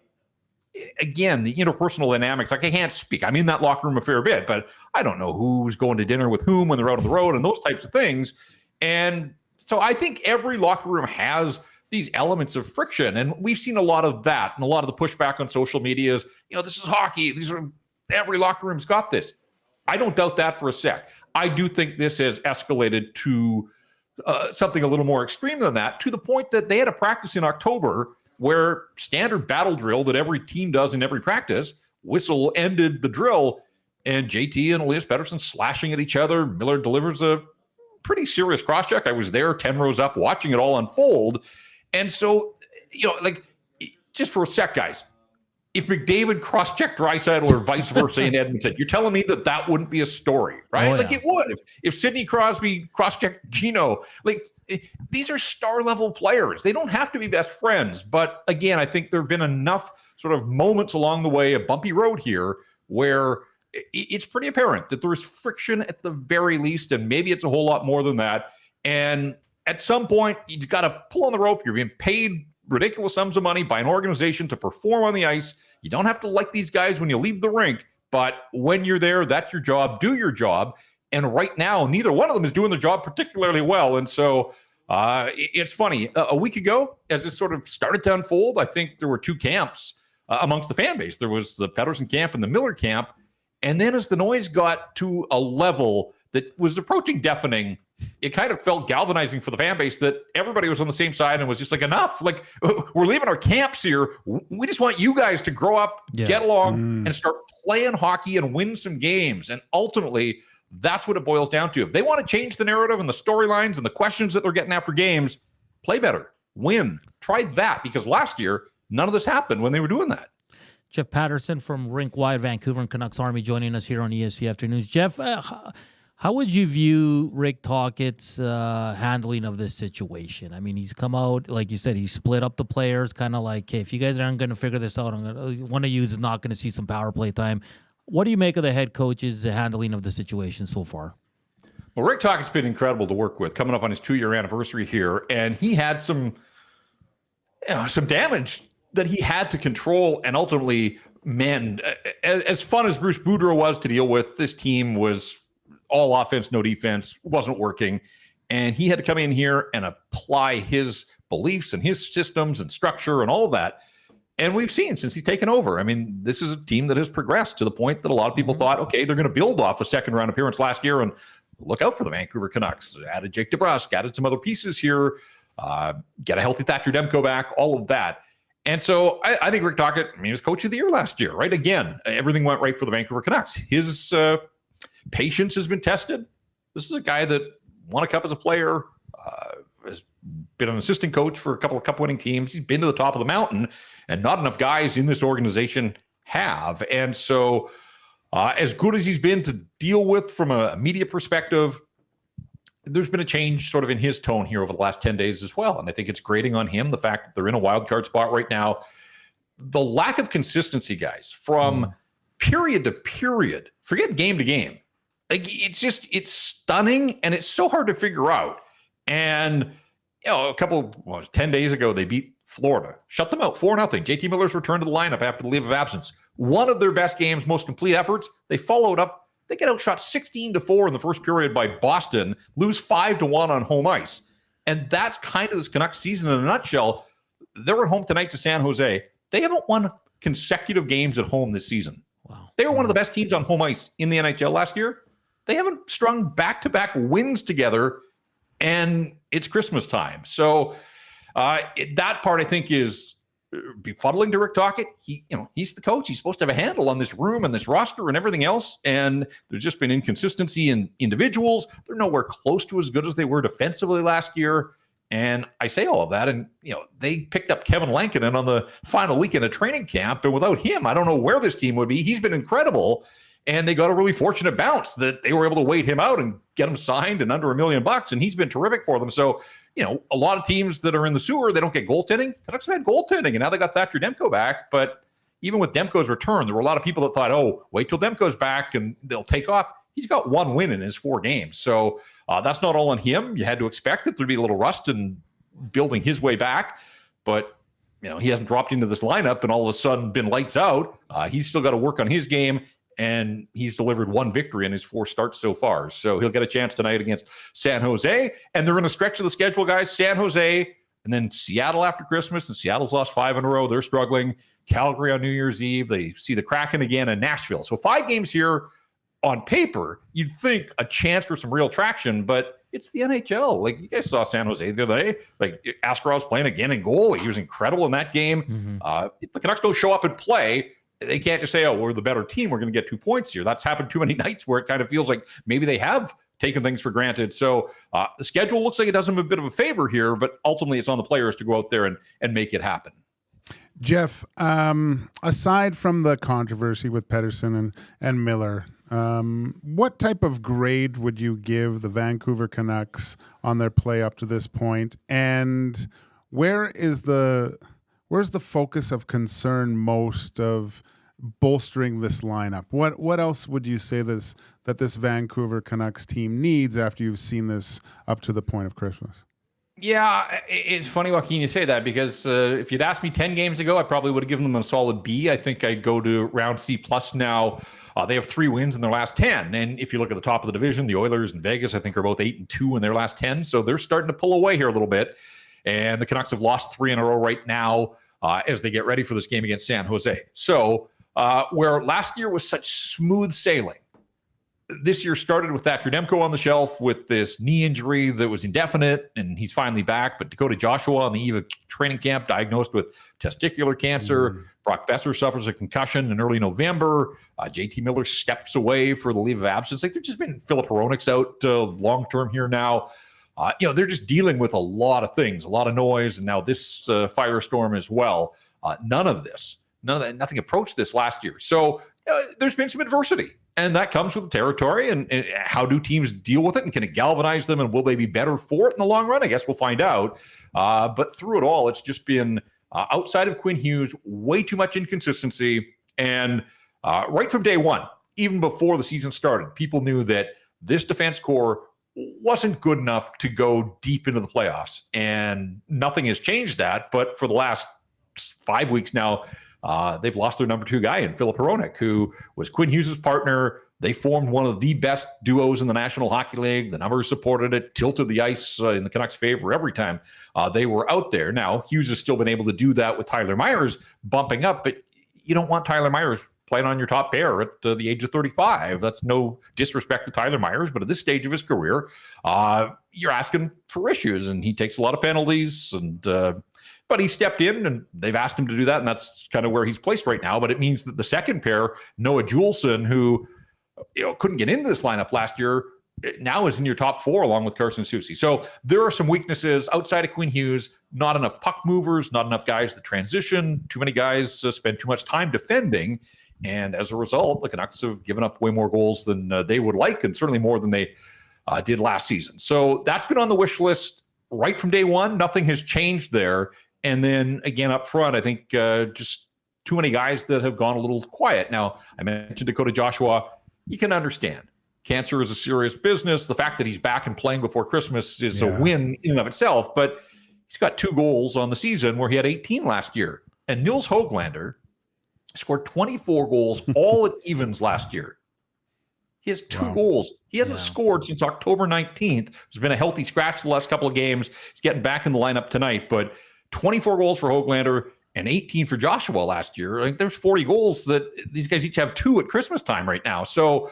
again, the interpersonal dynamics, like, I can't speak. I'm in that locker room a fair bit, but I don't know who's going to dinner with whom when they're out on the road and those types of things. And so I think every locker room has these elements of friction. And we've seen a lot of that. And a lot of the pushback on social media is, this is hockey. Every locker room's got this. I don't doubt that for a sec. I do think this has escalated to something a little more extreme than that, to the point that they had a practice in October where standard battle drill that every team does in every practice, whistle ended the drill, and JT and Elias Paterson slashing at each other. Miller delivers a pretty serious cross-check. I was there 10 rows up watching it all unfold. And so, just for a sec, guys, if McDavid cross-checked Draisaitl or vice versa in Edmonton, you're telling me that wouldn't be a story, right? Oh, yeah. It would. If Sidney Crosby cross-checked Gino, these are star-level players. They don't have to be best friends. But again, I think there have been enough sort of moments along the way, a bumpy road here, where it's pretty apparent that there's friction at the very least, and maybe it's a whole lot more than that. And at some point, you've got to pull on the rope. You're being paid ridiculous sums of money by an organization to perform on the ice. You don't have to like these guys when you leave the rink, but when you're there, that's your job. Do your job. And right now, neither one of them is doing their job particularly well. And so it's funny. A week ago, as this sort of started to unfold, I think there were two camps amongst the fan base. There was the Paterson camp and the Miller camp. And then as the noise got to a level that was approaching deafening, it kind of felt galvanizing for the fan base that everybody was on the same side and was just like, enough. Like, we're leaving our camps here. We just want you guys to grow up, get along, and start playing hockey and win some games. And ultimately, that's what it boils down to. If they want to change the narrative and the storylines and the questions that they're getting after games, play better, win. Try that, because last year, none of this happened when they were doing that. Jeff Paterson from Rink Wide, Vancouver and Canucks Army joining us here on EST Afternoons. Jeff, how would you view Rick Tockett's handling of this situation? I mean, he's come out, like you said, he split up the players, kind of like, hey, if you guys aren't going to figure this out, one of you is not going to see some power play time. What do you make of the head coach's handling of the situation so far? Well, Rick Tockett's been incredible to work with, coming up on his 2-year anniversary here, and he had some damage that he had to control and ultimately mend. As fun as Bruce Boudreau was to deal with, this team was all offense, no defense, wasn't working. And he had to come in here and apply his beliefs and his systems and structure and all of that. And we've seen since he's taken over. I mean, this is a team that has progressed to the point that a lot of people thought, okay, they're going to build off a second-round appearance last year and look out for the Vancouver Canucks. Added Jake DeBrusk, added some other pieces here, get a healthy Thatcher Demko back, all of that. And so I think Rick Tocchet, he was coach of the year last year, right? Again, everything went right for the Vancouver Canucks. His patience has been tested. This is a guy that won a cup as a player, has been an assistant coach for a couple of cup-winning teams. He's been to the top of the mountain, and not enough guys in this organization have. And so as good as he's been to deal with from a media perspective, there's been a change sort of in his tone here over the last 10 days as well. And I think it's grating on him, the fact that they're in a wild card spot right now. The lack of consistency, guys, from period to period, forget game to game. Like, it's stunning, and it's so hard to figure out. And, 10 days ago, they beat Florida, shut them out 4-0. JT Miller's returned to the lineup after the leave of absence. One of their best games, most complete efforts. They followed up. They get outshot 16-4 in the first period by Boston, lose 5-1 on home ice. And that's kind of this Canucks season in a nutshell. They're at home tonight to San Jose. They haven't won consecutive games at home this season. Wow. They were one of the best teams on home ice in the NHL last year. They haven't strung back-to-back wins together, and it's Christmas time. So that part, I think, is befuddling to Rick Tocchet. He's the coach. He's supposed to have a handle on this room and this roster and everything else, and there's just been inconsistency in individuals. They're nowhere close to as good as they were defensively last year. And I say all of that, and they picked up Kevin Lankinen on the final weekend of training camp, and without him, I don't know where this team would be. He's been incredible. And they got a really fortunate bounce that they were able to wait him out and get him signed and under $1 million, and he's been terrific for them. So, a lot of teams that are in the sewer, they don't get goaltending. Canucks have had goaltending, and now they got Thatcher Demko back. But even with Demko's return, there were a lot of people that thought, oh, wait till Demko's back and they'll take off. He's got 1 win in his 4 games. So that's not all on him. You had to expect that there'd be a little rust in building his way back. But, he hasn't dropped into this lineup and all of a sudden been lights out. He's still got to work on his game. And he's delivered 1 victory in his 4 starts so far. So he'll get a chance tonight against San Jose. And they're in a stretch of the schedule, guys. San Jose, and then Seattle after Christmas. And Seattle's lost 5 in a row. They're struggling. Calgary on New Year's Eve. They see the Kraken again in Nashville. So 5 games here on paper. You'd think a chance for some real traction, but it's the NHL. Like, you guys saw San Jose the other day. Like, Askarov's playing again in goal. He was incredible in that game. The Canucks don't show up and play. They can't just say, oh, we're the better team, we're going to get 2 points here. That's happened too many nights where it kind of feels like maybe they have taken things for granted. So the schedule looks like it does them a bit of a favor here, but ultimately it's on the players to go out there and make it happen. Jeff, aside from the controversy with Paterson and Miller, what type of grade would you give the Vancouver Canucks on their play up to this point? And where's the focus of concern most of bolstering this lineup? What else would you say that this Vancouver Canucks team needs after you've seen this up to the point of Christmas? Yeah, it's funny, Joaquin, you say that, because if you'd asked me 10 games ago, I probably would have given them a solid B. I think I'd go to round C+ now. They have 3 wins in their last 10. And if you look at the top of the division, the Oilers and Vegas, I think, are both 8-2 in their last 10. So they're starting to pull away here a little bit. And the Canucks have lost 3 in a row right now as they get ready for this game against San Jose. So where last year was such smooth sailing, this year started with Thatcher Demko on the shelf with this knee injury that was indefinite, and he's finally back. But Dakota Joshua on the eve of training camp diagnosed with testicular cancer. Brock Besser suffers a concussion in early November. JT Miller steps away for the leave of absence. Like, they've just been Philip Hronek's out long-term here now. They're just dealing with a lot of things, a lot of noise, and now this firestorm as well. Nothing approached this last year. So there's been some adversity, and that comes with the territory. And how do teams deal with it, and can it galvanize them, and will they be better for it in the long run? I guess we'll find out. But through it all, it's just been outside of Quinn Hughes, way too much inconsistency. And right from day one, even before the season started, people knew that this defense core wasn't good enough to go deep into the playoffs. And nothing has changed that. But for the last 5 weeks now, they've lost their number 2 guy in Philip Hronek, who was Quinn Hughes' partner, They formed one of the best duos in the National Hockey League. The numbers supported it, tilted the ice in the Canucks' favor every time they were out there. Now, Hughes has still been able to do that with Tyler Myers bumping up, but you don't want Tyler Myers playing on your top pair at the age of 35. That's no disrespect to Tyler Myers, but at this stage of his career, you're asking for issues, and he takes a lot of penalties. But he stepped in, and they've asked him to do that, and that's kind of where he's placed right now. But it means that the second pair, Noah Juulsen, who couldn't get into this lineup last year, now is in your top four along with Carson Soucy. So there are some weaknesses outside of Quinn Hughes. Not enough puck movers, not enough guys that transition. Too many guys spend too much time defending. And as a result, the Canucks have given up way more goals than they would like, and certainly more than they did last season. So that's been on the wish list right from day one. Nothing has changed there. And then again, up front, I think just too many guys that have gone a little quiet. Now, I mentioned Dakota Joshua. You can understand. Cancer is a serious business. The fact that he's back and playing before Christmas is a win in and of itself. But he's got 2 goals on the season where he had 18 last year. And Nils Höglander scored 24 goals, all at evens last year. He has 2 goals. He hasn't scored since October 19th. There's been a healthy scratch the last couple of games. He's getting back in the lineup tonight. But 24 goals for Höglander and 18 for Joshua last year. Like, there's 40 goals that these guys each have 2 at Christmas time right now. So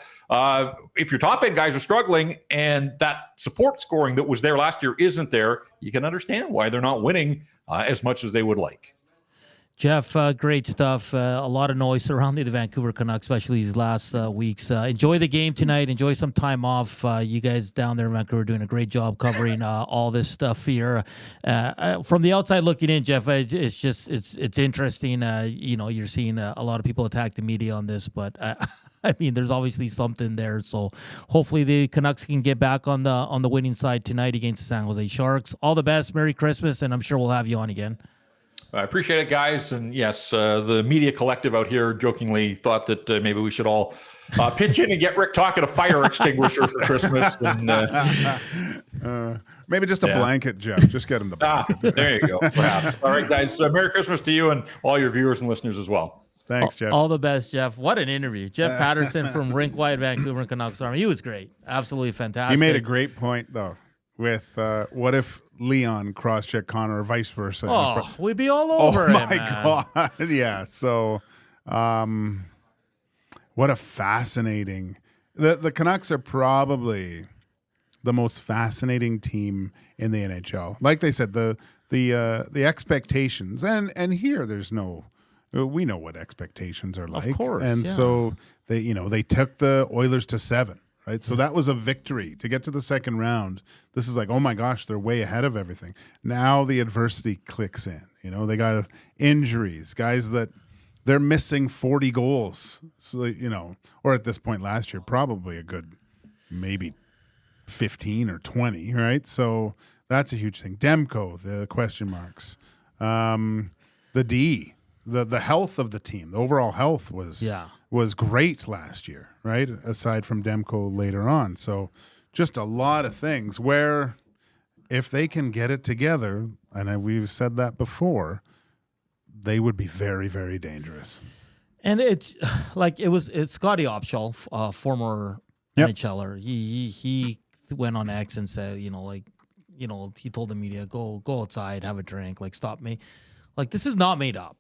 if your top end guys are struggling and that support scoring that was there last year isn't there, you can understand why they're not winning as much as they would like. Jeff, great stuff. A lot of noise surrounding the Vancouver Canucks, especially these last weeks. Enjoy the game tonight. Enjoy some time off. You guys down there in Vancouver are doing a great job covering all this stuff here. From the outside looking in, Jeff, it's interesting. You're seeing a lot of people attack the media on this, but I mean, there's obviously something there. So hopefully the Canucks can get back on the winning side tonight against the San Jose Sharks. All the best. Merry Christmas, and I'm sure we'll have you on again. I appreciate it, guys. And yes, the media collective out here jokingly thought that maybe we should all pitch in and get Rick talking a fire extinguisher for Christmas. And, maybe just a blanket, Jeff. Just get him the blanket. There you go. Perhaps. All right, guys. Merry Christmas to you and all your viewers and listeners as well. Thanks, Jeff. All the best, Jeff. What an interview. Jeff Paterson from Rink, Vancouver and Canucks Army. He was great. Absolutely fantastic. He made a great point, though, with what if Leon cross-check Connor or vice versa? Oh, we'd be all over it, Oh, my God. Yeah. So what a fascinating... The Canucks are probably the most fascinating team in the NHL. Like they said, the expectations, and here there's no... We know what expectations are like. Of course. And so they took the Oilers to 7. Right, so that was a victory to get to the second round. This is like, oh my gosh, they're way ahead of everything. Now the adversity clicks in. They got injuries, guys that they're missing 40 goals. So or at this point last year, probably a good maybe 15 or 20. Right, so that's a huge thing. Demko, the question marks, the D, the health of the team, the overall health was great last year, right? Aside from Demko later on. So just a lot of things where if they can get it together, and we've said that before, they would be very, very dangerous. And it's like it's Scotty Opshall, former NHLer. He went on X and said, he told the media, go outside, have a drink, stop me. This is not made up.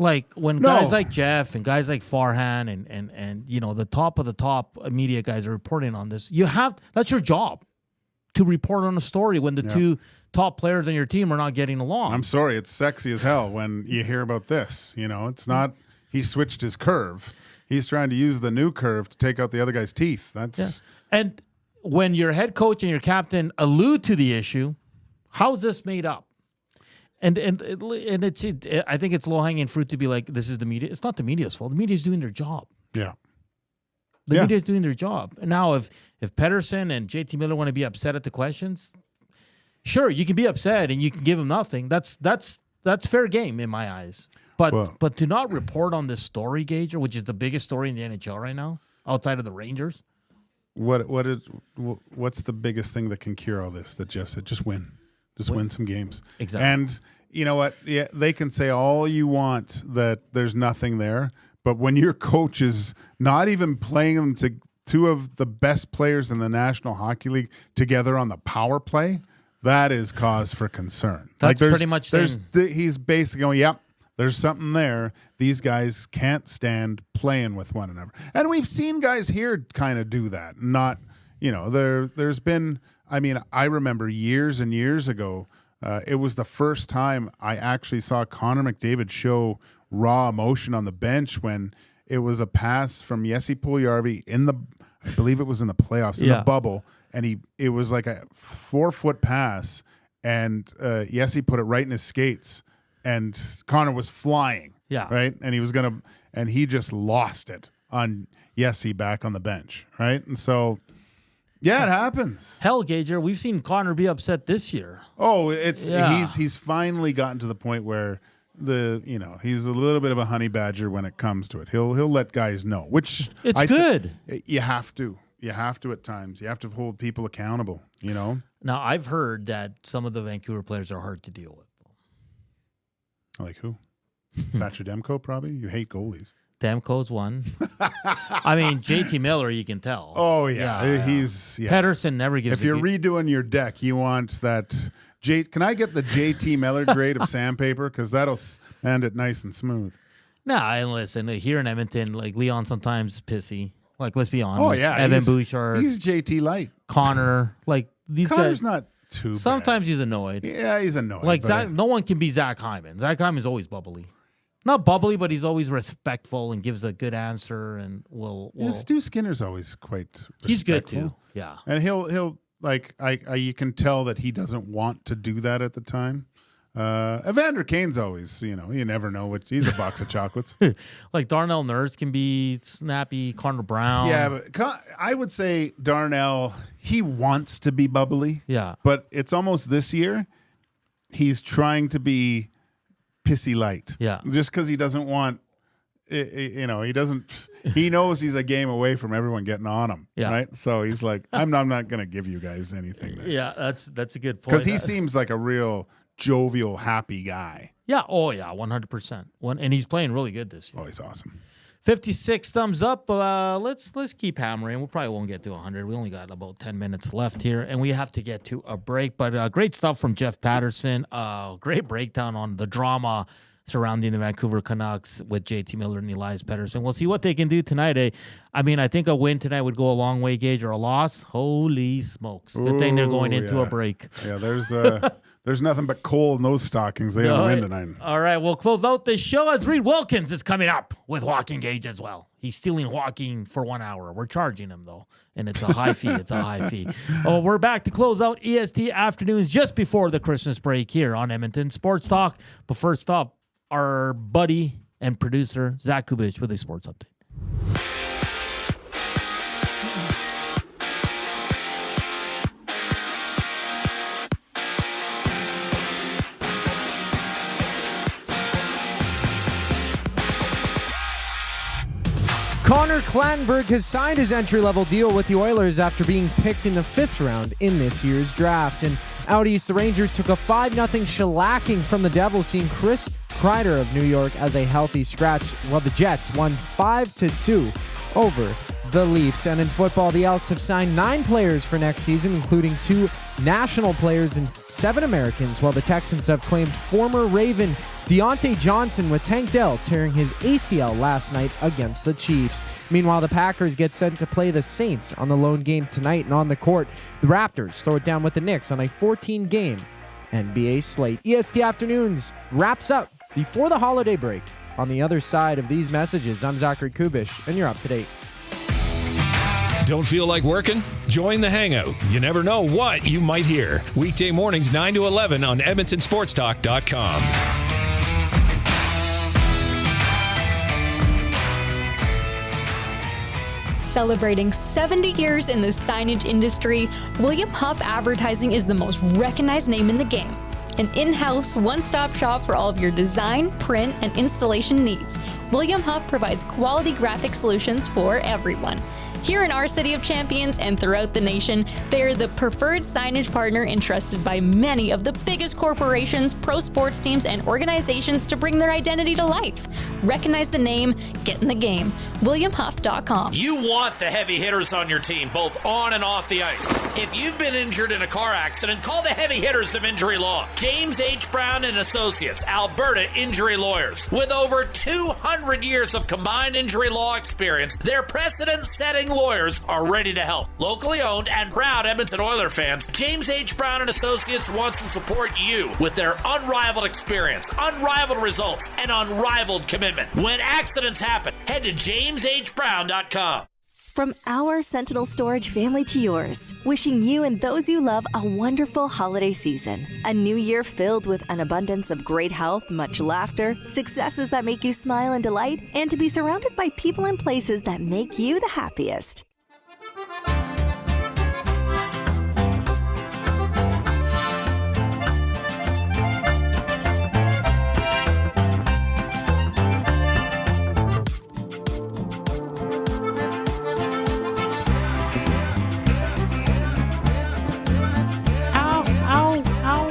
When guys like Jeff and guys like Farhan and the top of the top media guys are reporting on this, that's your job to report on a story when the 2 top players on your team are not getting along. I'm sorry, it's sexy as hell when you hear about this. It's not he switched his curve. He's trying to use the new curve to take out the other guy's teeth. And when your head coach and your captain allude to the issue, how's this made up? And it's I think it's low hanging fruit to be like, this is the media. It's not the media's fault. The media's doing their job. Yeah. The media's doing their job. And now if Paterson and JT Miller want to be upset at the questions, sure, you can be upset and you can give them nothing. That's fair game in my eyes. But to not report on this story, Gager, which is the biggest story in the NHL right now, outside of the Rangers. What's the biggest thing that can cure all this? That Jeff said, just win. Just win some games. Exactly. And you know what? Yeah, they can say all you want that there's nothing there, But when your coach is not even playing them to two of the best players in the National Hockey League together on the power play, that is cause for concern. That's pretty much he's basically going, yep, there's something there. These guys can't stand playing with one another. And we've seen guys here kind of do that. Not, there's been, I remember years and years ago, it was the first time I actually saw Connor McDavid show raw emotion on the bench when it was a pass from Jesse Puljujarvi I believe it was in the playoffs, in the bubble, and it was like a 4-foot pass, and Jesse put it right in his skates, and Connor was flying, right, and he just lost it on Jesse back on the bench, right, and so. Yeah, it happens. Hell, Gager, we've seen Connor be upset this year. Oh, he's finally gotten to the point where he's a little bit of a honey badger when it comes to it. He'll let guys know, which it's good. You have to at times. You have to hold people accountable. Now I've heard that some of the Vancouver players are hard to deal with. Like who? Thatcher Demko, probably. You hate goalies. Demko's one. JT Miller, you can tell. Oh, yeah. Paterson never gives. If you're redoing your deck, you want that. Can I get the JT Miller grade of sandpaper? Because that'll end it nice and smooth. Nah, and listen, here in Edmonton, like Leon sometimes pissy. Like, let's be honest. Oh, yeah. Evan Bouchard. He's JT light. Connor. Like, these Connor's guys. not too Sometimes bad. He's annoyed. Yeah, he's annoyed. Like, no one can be Zach Hyman. Zach Hyman's always bubbly. Not bubbly, but he's always respectful and gives a good answer. And Stu Skinner's always quite respectful. He's good too. Yeah, and he'll like you can tell that he doesn't want to do that at the time. Evander Kane's always, you never know what he's a box of chocolates. Like Darnell Nurse can be snappy. Connor Brown. Yeah, but I would say Darnell, he wants to be bubbly. Yeah, but it's almost this year he's trying to be pissy light. Yeah. Just because he doesn't want, he knows he's a game away from everyone getting on him. Yeah. Right. So he's like, I'm not going to give you guys anything there. Yeah. That's a good point. Because he seems like a real jovial, happy guy. Yeah. Oh, yeah. 100%. And he's playing really good this year. Oh, he's awesome. 56 thumbs up. Let's keep hammering. We probably won't get to 100. We only got about 10 minutes left here, and we have to get to a break. But great stuff from Jeff Paterson. Great breakdown on the drama surrounding the Vancouver Canucks with JT Miller and Elias Pettersson. We'll see what they can do tonight. I think a win tonight would go a long way, Gage, or a loss. Holy smokes. Good thing they're going into a break. Yeah, there's nothing but coal in those stockings. They don't win tonight. All right, we'll close out this show as Reed Wilkins is coming up with Joaquin Gage as well. He's stealing Joaquin for 1 hour. We're charging him, though, and it's a high fee. Oh, we're back to close out EST afternoons just before the Christmas break here on Edmonton Sports Talk. But first up, our buddy and producer, Zach Kubusch, with a sports update. Connor Clanberg has signed his entry-level deal with the Oilers after being picked in the 5th round in this year's draft. And out east, the Rangers took a 5-0 shellacking from the Devils, seeing Chris Kreider of New York as a healthy scratch, while the Jets won 5-2 over the Leafs. And in football, the Elks have signed 9 players for next season, including 2 national players and 7 Americans, while the Texans have claimed former Raven Deontay Johnson, with Tank Dell tearing his ACL last night against the Chiefs. Meanwhile, the Packers get set to play the Saints on the lone game tonight, and on the court, the Raptors throw it down with the Knicks on a 14-game NBA slate. EST Afternoons wraps up before the holiday break. On the other side of these messages, I'm Zachary Kubusch, and you're up to date. Don't feel like working? Join the Hangout. You never know what you might hear. Weekday mornings 9 to 11 on EdmontonSportsTalk.com. Celebrating 70 years in the signage industry, William Huff Advertising is the most recognized name in the game. An in-house, one-stop shop for all of your design, print, and installation needs. William Huff provides quality graphic solutions for everyone. Here in our City of Champions and throughout the nation, they're the preferred signage partner entrusted by many of the biggest corporations, pro sports teams, and organizations to bring their identity to life. Recognize the name, get in the game. WilliamHuff.com. You want the heavy hitters on your team, both on and off the ice. If you've been injured in a car accident, call the heavy hitters of injury law. James H. Brown and Associates, Alberta Injury Lawyers. With over 200 years of combined injury law experience, their precedent-setting lawyers are ready to help. Locally owned and proud Edmonton Oilers fans, James H. Brown and Associates wants to support you with their unrivaled experience, unrivaled results, and unrivaled commitment. When accidents happen, head to jameshbrown.com. From our Sentinel Storage family to yours, wishing you and those you love a wonderful holiday season. A new year filled with an abundance of great health, much laughter, successes that make you smile and delight, and to be surrounded by people and places that make you the happiest. Ow, ow, ow.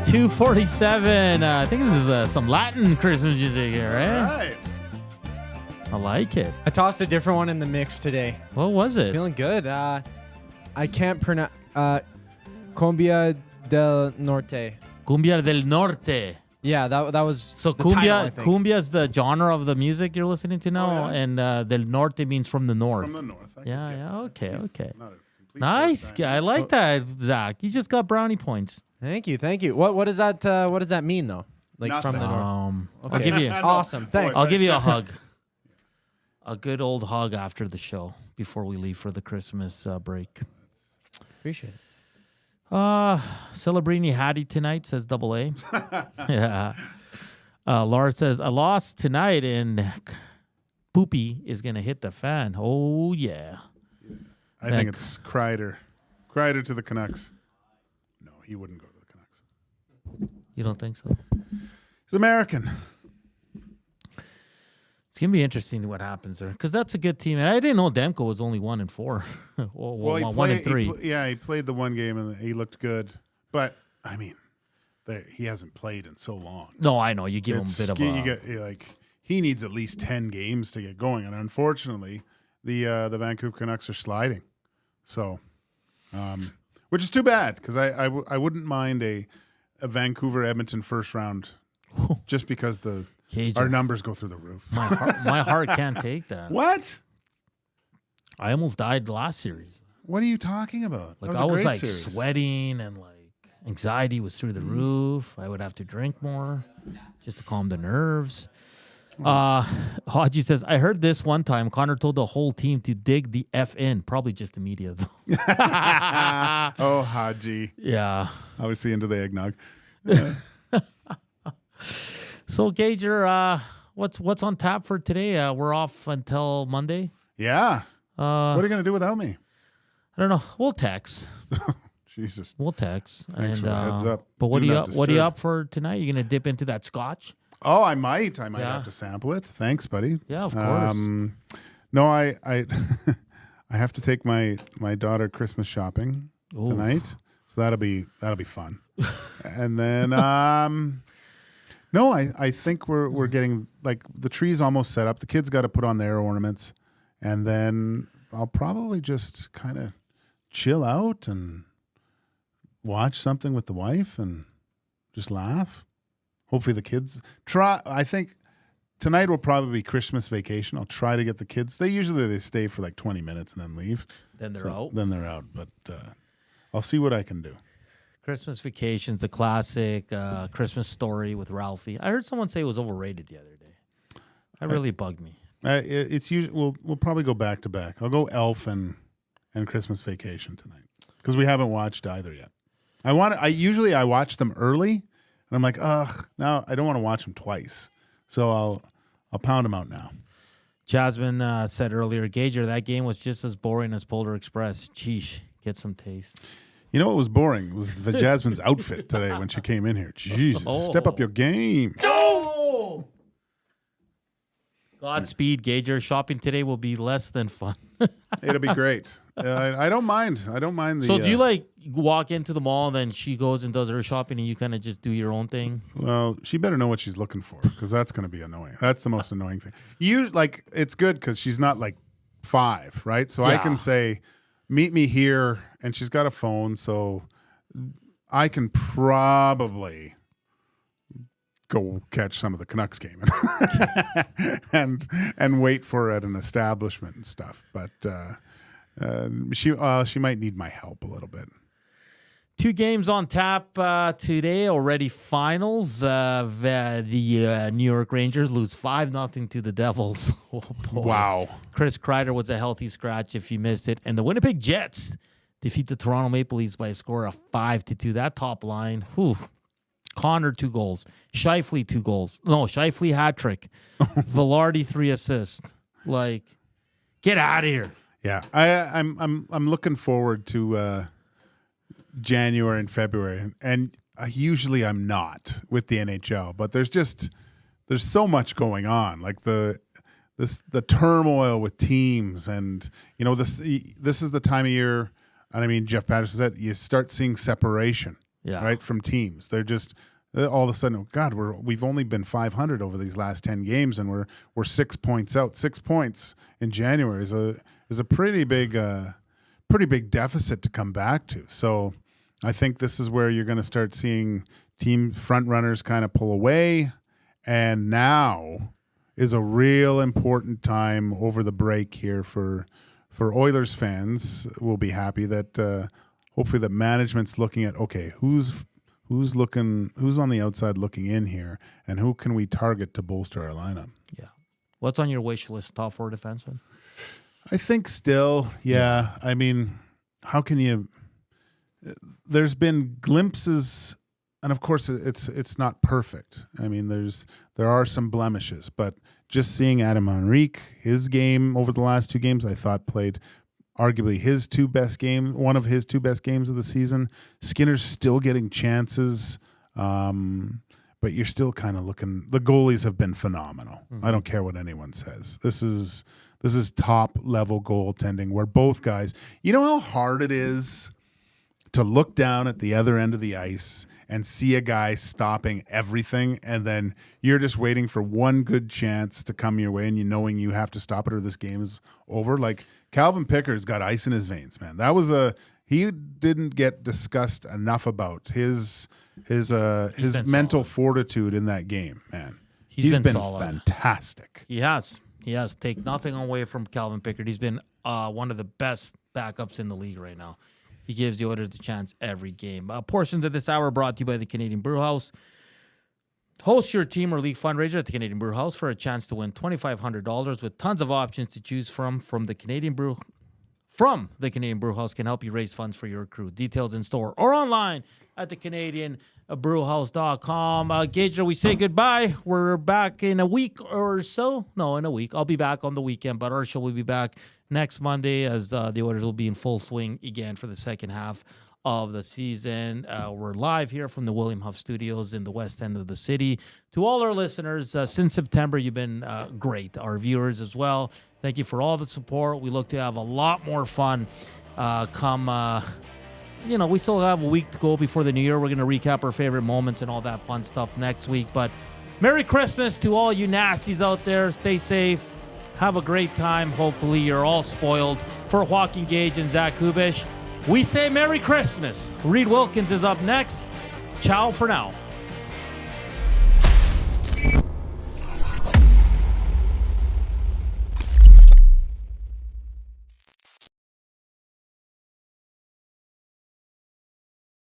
2:47. I think this is some Latin Christmas music here, right? Right. I like it. I tossed a different one in the mix today. What was it? Feeling good. I can't pronounce Cumbia del Norte. Cumbia del Norte. Yeah, that was So the title, I think. cumbia is the genre of the music you're listening to now, and del Norte means from the north. From the north. Yeah. Okay. Not a complete Nice. first time. I like that, Zach. You just got brownie points. Thank you. What does that mean though? Like Nothing. from the north. I'll give you. Awesome. Thanks. I'll give you a hug. A good old hug after the show before we leave for the Christmas break. Appreciate it. Celebrini Hattie tonight, says Double A. Yeah. Laura says, a loss tonight and Poopy is going to hit the fan. Oh, yeah. I think it's Kreider. Kreider to the Canucks. No, he wouldn't go to the Canucks. You don't think so? He's American. It's going to be interesting what happens there because that's a good team. And I didn't know Demko was only 1-4. Well, he 1-3. He played the one game and he looked good. But, I mean, he hasn't played in so long. No, I know. You give him a bit of he needs at least 10 games to get going. And unfortunately, the Vancouver Canucks are sliding. So, which is too bad because I wouldn't mind a Vancouver Edmonton first round just because our numbers go through the roof. My heart can't take that. What? I almost died last series. What are you talking about? Like I was like sweating and like anxiety was through the roof. I would have to drink more just to calm the nerves. Haji says, I heard this one time Connor told the whole team to dig the F in. Probably just the media though. Oh, Haji. Yeah. Obviously into the eggnog. So Gager, what's on tap for today? We're off until Monday. Yeah. What are you going to do without me? I don't know. We'll text. Jesus. We'll text. Thanks for the heads up. But what are you up for tonight? You going to dip into that scotch? Oh, I might have to sample it. Thanks, buddy. Yeah, of course. No, I I have to take my daughter Christmas shopping tonight. So that'll be fun. And then no, I think we're getting like the tree's almost set up. The kids got to put on their ornaments. And then I'll probably just kind of chill out and watch something with the wife and just laugh. Hopefully the kids I think tonight will probably be Christmas vacation. I'll try to get the kids. They stay for like 20 minutes and then leave. Then they're out. Then they're out. But I'll see what I can do. Christmas Vacation's the classic Christmas Story with Ralphie. I heard someone say it was overrated the other day. That really bugged me. It's usually we'll probably go back to back. I'll go Elf and Christmas Vacation tonight because we haven't watched either yet. I usually watch them early, and I'm like, now I don't want to watch them twice, so I'll pound them out now. Jasmine said earlier, Gager, that game was just as boring as Polar Express. Sheesh, get some taste. You know what was boring? It was Jasmine's outfit today when she came in here. Jesus, step up your game. Oh! Godspeed, Gager. Shopping today will be less than fun. It'll be great. I don't mind. I don't mind the. So do you walk into the mall and then she goes and does her shopping and you kind of just do your own thing? Well, she better know what she's looking for because that's going to be annoying. That's the most annoying thing. It's good because she's not 5, right? So I can say, meet me here, and she's got a phone, so I can probably go catch some of the Canucks game and wait for her at an establishment and stuff. But she might need my help a little bit. 2 games on tap today, already finals. The New York Rangers lose 5-0 to the Devils. Oh, boy. Wow. Chris Kreider was a healthy scratch if you missed it. And the Winnipeg Jets defeat the Toronto Maple Leafs by a score of 5-2. That top line, Connor 2 goals. Scheifele 2 goals. No, Scheifele hat trick. Velarde 3 assists. Get out of here. Yeah, I'm looking forward to January and February, and usually I'm not with the NHL, but there's so much going on, the turmoil with teams, and this is the time of year, and I mean Jeff Paterson said you start seeing separation, right, from teams. They're just all of a sudden, oh God, we've only been 500 over these last 10 games, and we're 6 points out. 6 points in January is a pretty big deficit to come back to. So I think this is where you're going to start seeing team front runners kind of pull away, and now is a real important time over the break here for Oilers fans. We'll be happy that hopefully that management's looking at, okay, who's on the outside looking in here, and who can we target to bolster our lineup? Yeah. What's on your wish list, top 4 defenseman? I think still, yeah. I mean, how can you? There's been glimpses, and of course, it's not perfect. I mean, there are some blemishes, but just seeing Adam Henrique, his game over the last 2 games, I thought played arguably one of his 2 best games of the season. Skinner's still getting chances, but you're still kind of looking. The goalies have been phenomenal. Mm-hmm. I don't care what anyone says. This is top level goaltending where both guys. You know how hard it is to look down at the other end of the ice and see a guy stopping everything, and then you're just waiting for one good chance to come your way, and knowing you have to stop it or this game is over. Calvin Pickard's got ice in his veins, man. He didn't get discussed enough about his mental fortitude in that game, man. He's been fantastic. He has. Take nothing away from Calvin Pickard. He's been one of the best backups in the league right now. He gives the Oilers the chance every game. Portions of this hour brought to you by the Canadian Brew House. Host your team or league fundraiser at the Canadian Brew House for a chance to win $2,500 with tons of options to choose from the Canadian Brew. From the Canadian Brew House can help you raise funds for your crew. Details in store or online at thecanadianbrewhouse.com. Gager, we say goodbye. We're back in a week or so. No, in a week. I'll be back on the weekend, but our show will be back next Monday as the Oilers will be in full swing again for the second half of the season. We're live here from the William Huff Studios in the west end of the city. To all our listeners, since September, you've been great. Our viewers as well. Thank you for all the support. We look to have a lot more fun we still have a week to go before the new year. We're going to recap our favorite moments and all that fun stuff next week. But Merry Christmas to all you nasties out there. Stay safe. Have a great time. Hopefully you're all spoiled. For Joaquin Gage and Zach Kubusch, we say Merry Christmas. Reed Wilkins is up next. Ciao for now.